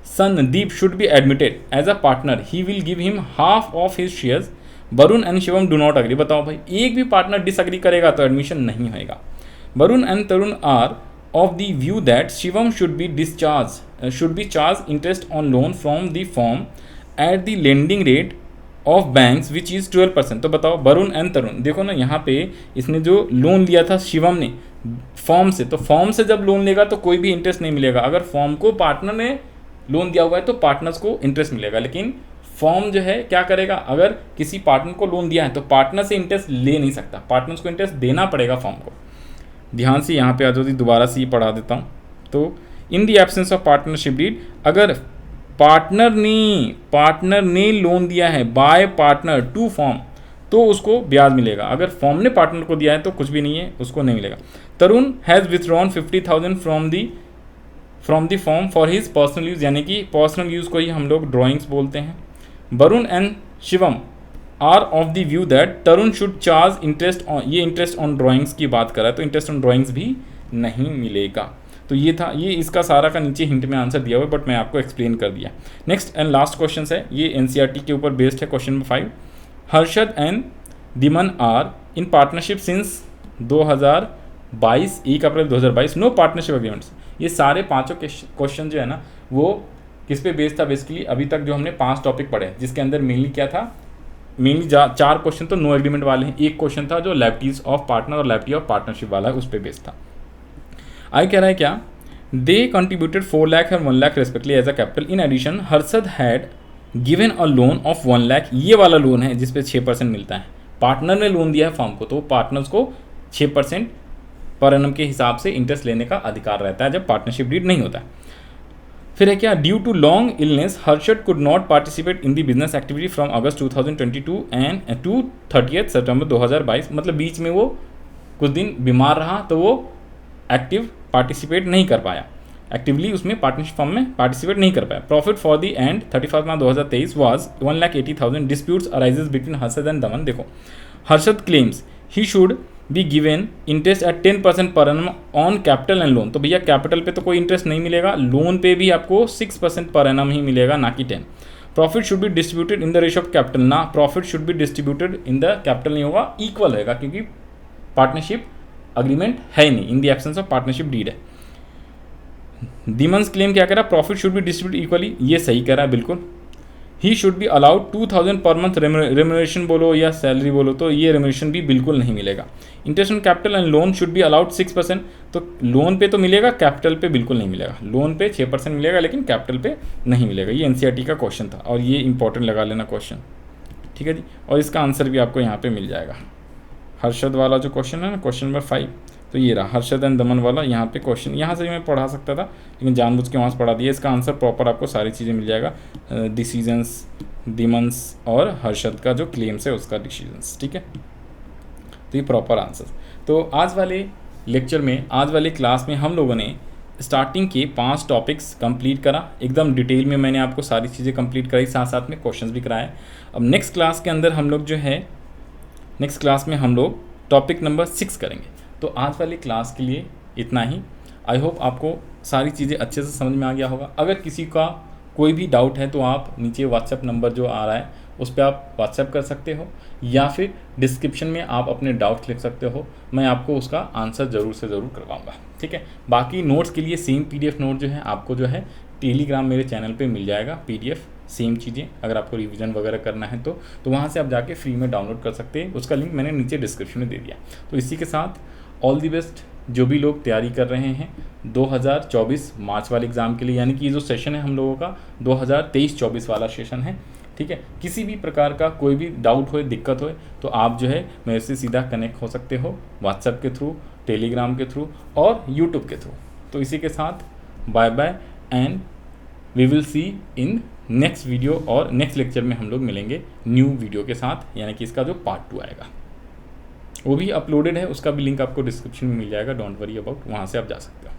son Deep should be admitted as a partner, he will give him half of his shares. Varun and Shivam do not agree. बताओ भाई, एक भी पार्टनर डिसअग्री करेगा तो एडमिशन नहीं होएगा। Varun and Tarun are of the view that Shivam should be charge interest on loan from the firm at the lending rate of banks which is 12%। तो बताओ वरुण एंड तरुण, देखो ना यहाँ पे इसने जो लोन लिया था शिवम ने फॉर्म से, तो फॉर्म से जब लोन लेगा तो कोई भी इंटरेस्ट नहीं मिलेगा। अगर फॉर्म को पार्टनर ने लोन दिया हुआ है तो पार्टनर्स को इंटरेस्ट मिलेगा, लेकिन फॉर्म जो है क्या करेगा, अगर किसी पार्टनर को लोन दिया है तो पार्टनर से इंटरेस्ट ले नहीं सकता, पार्टनर्स को इंटरेस्ट देना पड़ेगा फॉर्म को। ध्यान से यहाँ पे आ जाओ, दोबारा से ये पढ़ा देता हूँ। तो in the absence of partnership deed, अगर पार्टनर ने लोन दिया है बाय पार्टनर टू फॉर्म तो उसको ब्याज मिलेगा। अगर फॉर्म ने पार्टनर को दिया है तो कुछ भी नहीं है, उसको नहीं मिलेगा। Tarun has withdrawn 50,000 from the form for his personal use, यानी कि पर्सनल यूज़ को ही हम लोग ड्राइंग्स बोलते हैं। Varun and Shivam are of the view that Tarun should charge interest on, ये इंटरेस्ट ऑन ड्राइंग्स की बात कर रहा है तो इंटरेस्ट ऑन ड्राइंग्स भी नहीं मिलेगा। तो ये था, ये इसका सारा का नीचे हिंट में आंसर दिया हुआ है, बट मैं आपको एक्सप्लेन कर दिया। नेक्स्ट एंड लास्ट क्वेश्चन है, ये NCERT के ऊपर बेस्ड है। Question number 5, Harshad and Diman are in partnership since 2022, 1 April 2022, no partnership agreements. ये सारे पाँचों क्वेश्चन जो है ना वो किस पे बेस्ड था? बेसिकली अभी तक जो हमने 5 टॉपिक पढ़े, जिसके अंदर मेनली क्या था, मेनली 4 क्वेश्चन तो नो एग्रीमेंट वाले हैं, एक क्वेश्चन था जो लायबिलिटीज ऑफ पार्टनर और लायबिलिटी ऑफ पार्टनरशिप वाला है, उस पर बेस्ड था। आई कह रहा है क्या, दे कंट्रीब्यूटेड 4 लाख और 1 lakh respectively as a capital. In addition Harshad had given a loan of 1 lakh, ये वाला लोन है जिसपे 6% मिलता है। पार्टनर ने लोन दिया है फॉर्म को, तो पार्टनर्स को 6% पर एनम के हिसाब से इंटरेस्ट लेने का अधिकार रहता है जब पार्टनरशिप डीड नहीं होता है। फिर है क्या, due to long illness Harshad could not participate in the business activity from August 2022 and to 30 September 2022। मतलब बीच में वो कुछ दिन बीमार रहा तो वो एक्टिव पार्टिसिपेट नहीं कर पाया, एक्टिवली उसमें पार्टनरशिप फॉर्म में पार्टिसिपेट नहीं कर पाया। Profit for the end 31 March 2023 was 1,80,000। Disputes arises between Harshad and दमन। देखो, Harshad claims he should be given interest eight 10% per annum on capital and loan. तो भैया कैपिटल पे तो कोई इंटरेस्ट नहीं मिलेगा, लोन पे भी आपको 6% पर एनम ही मिलेगा, ना कि 10। Profit should be distributed in the ratio of capital, ना profit should be distributed in the capital नहीं होगा, इक्वल रहेगा, क्योंकि पार्टनरशिप अग्रीमेंट है नहीं, in the absence of partnership deed है। दीमन्स क्लेम क्या कह रहा है, profit should be distributed equally, ये सही कह रहा है बिल्कुल। He should be allowed 2,000 per month remuneration बोलो या सैलरी बोलो, तो ये रेम्यूनरेशन भी बिल्कुल नहीं मिलेगा। Interest on capital and loan should be allowed 6%, तो लोन पे तो मिलेगा, कैपिटल पे बिल्कुल नहीं मिलेगा। लोन पे 6% मिलेगा लेकिन कैपिटल पे नहीं मिलेगा। ये NCERT का क्वेश्चन था और ये इंपॉर्टेंट लगा लेना क्वेश्चन, ठीक है जी। और इसका आंसर भी आपको यहाँ पे मिल जाएगा। हर्षद वाला जो क्वेश्चन है ना, क्वेश्चन नंबर 5, तो ये रहा हर्षद एंड दमन वाला। यहाँ पे क्वेश्चन यहाँ से मैं पढ़ा सकता था लेकिन जानबूझ के वहाँ से पढ़ा दिया। इसका आंसर प्रॉपर आपको सारी चीज़ें मिल जाएगा, डिसीजंस, दिमन्स और हर्षद का जो क्लेम्स है उसका डिसीजंस, ठीक है। तो ये प्रॉपर आंसर। तो आज वाले लेक्चर में, आज वाले क्लास में हम लोगों ने स्टार्टिंग के 5 टॉपिक्स कंप्लीट करा, एकदम डिटेल में मैंने आपको सारी चीज़ें कंप्लीट कराई, साथ साथ में क्वेश्चंस भी कराए। अब नेक्स्ट क्लास के अंदर हम लोग जो है, नेक्स्ट क्लास में हम लोग टॉपिक नंबर 6 करेंगे। तो आज वाली क्लास के लिए इतना ही। आई होप आपको सारी चीज़ें अच्छे से समझ में आ गया होगा। अगर किसी का कोई भी डाउट है तो आप नीचे व्हाट्सएप नंबर जो आ रहा है उस पर आप व्हाट्सएप कर सकते हो, या फिर डिस्क्रिप्शन में आप अपने डाउट्स लिख सकते हो, मैं आपको उसका आंसर ज़रूर से ज़रूर करवाऊँगा। ठीक है, बाकी नोट्स के लिए सेम PDF नोट जो है आपको जो है टेलीग्राम मेरे चैनल पे मिल जाएगा, PDF सेम चीज़ें, अगर आपको रिवीजन वगैरह करना है तो वहाँ से आप जाके फ्री में डाउनलोड कर सकते हैं, उसका लिंक मैंने नीचे डिस्क्रिप्शन में दे दिया। तो इसी के साथ ऑल दी बेस्ट जो भी लोग तैयारी कर रहे हैं 2024 मार्च वाले एग्ज़ाम के लिए, यानी कि ये जो सेशन है हम लोगों का 2023-24 वाला सेशन है। ठीक है, किसी भी प्रकार का कोई भी डाउट हो, दिक्कत हो, तो आप जो है मेरे से सीधा कनेक्ट हो सकते हो व्हाट्सएप के थ्रू, टेलीग्राम के थ्रू और यूट्यूब के थ्रू। तो इसी के साथ bye bye and we will see in next video, और नेक्स्ट लेक्चर में हम लोग मिलेंगे न्यू वीडियो के साथ, यानी कि इसका जो पार्ट 2 आएगा वो भी अपलोडेड है, उसका भी लिंक आपको डिस्क्रिप्शन में मिल जाएगा, डोंट वरी अबाउट, वहाँ से आप जा सकते हो।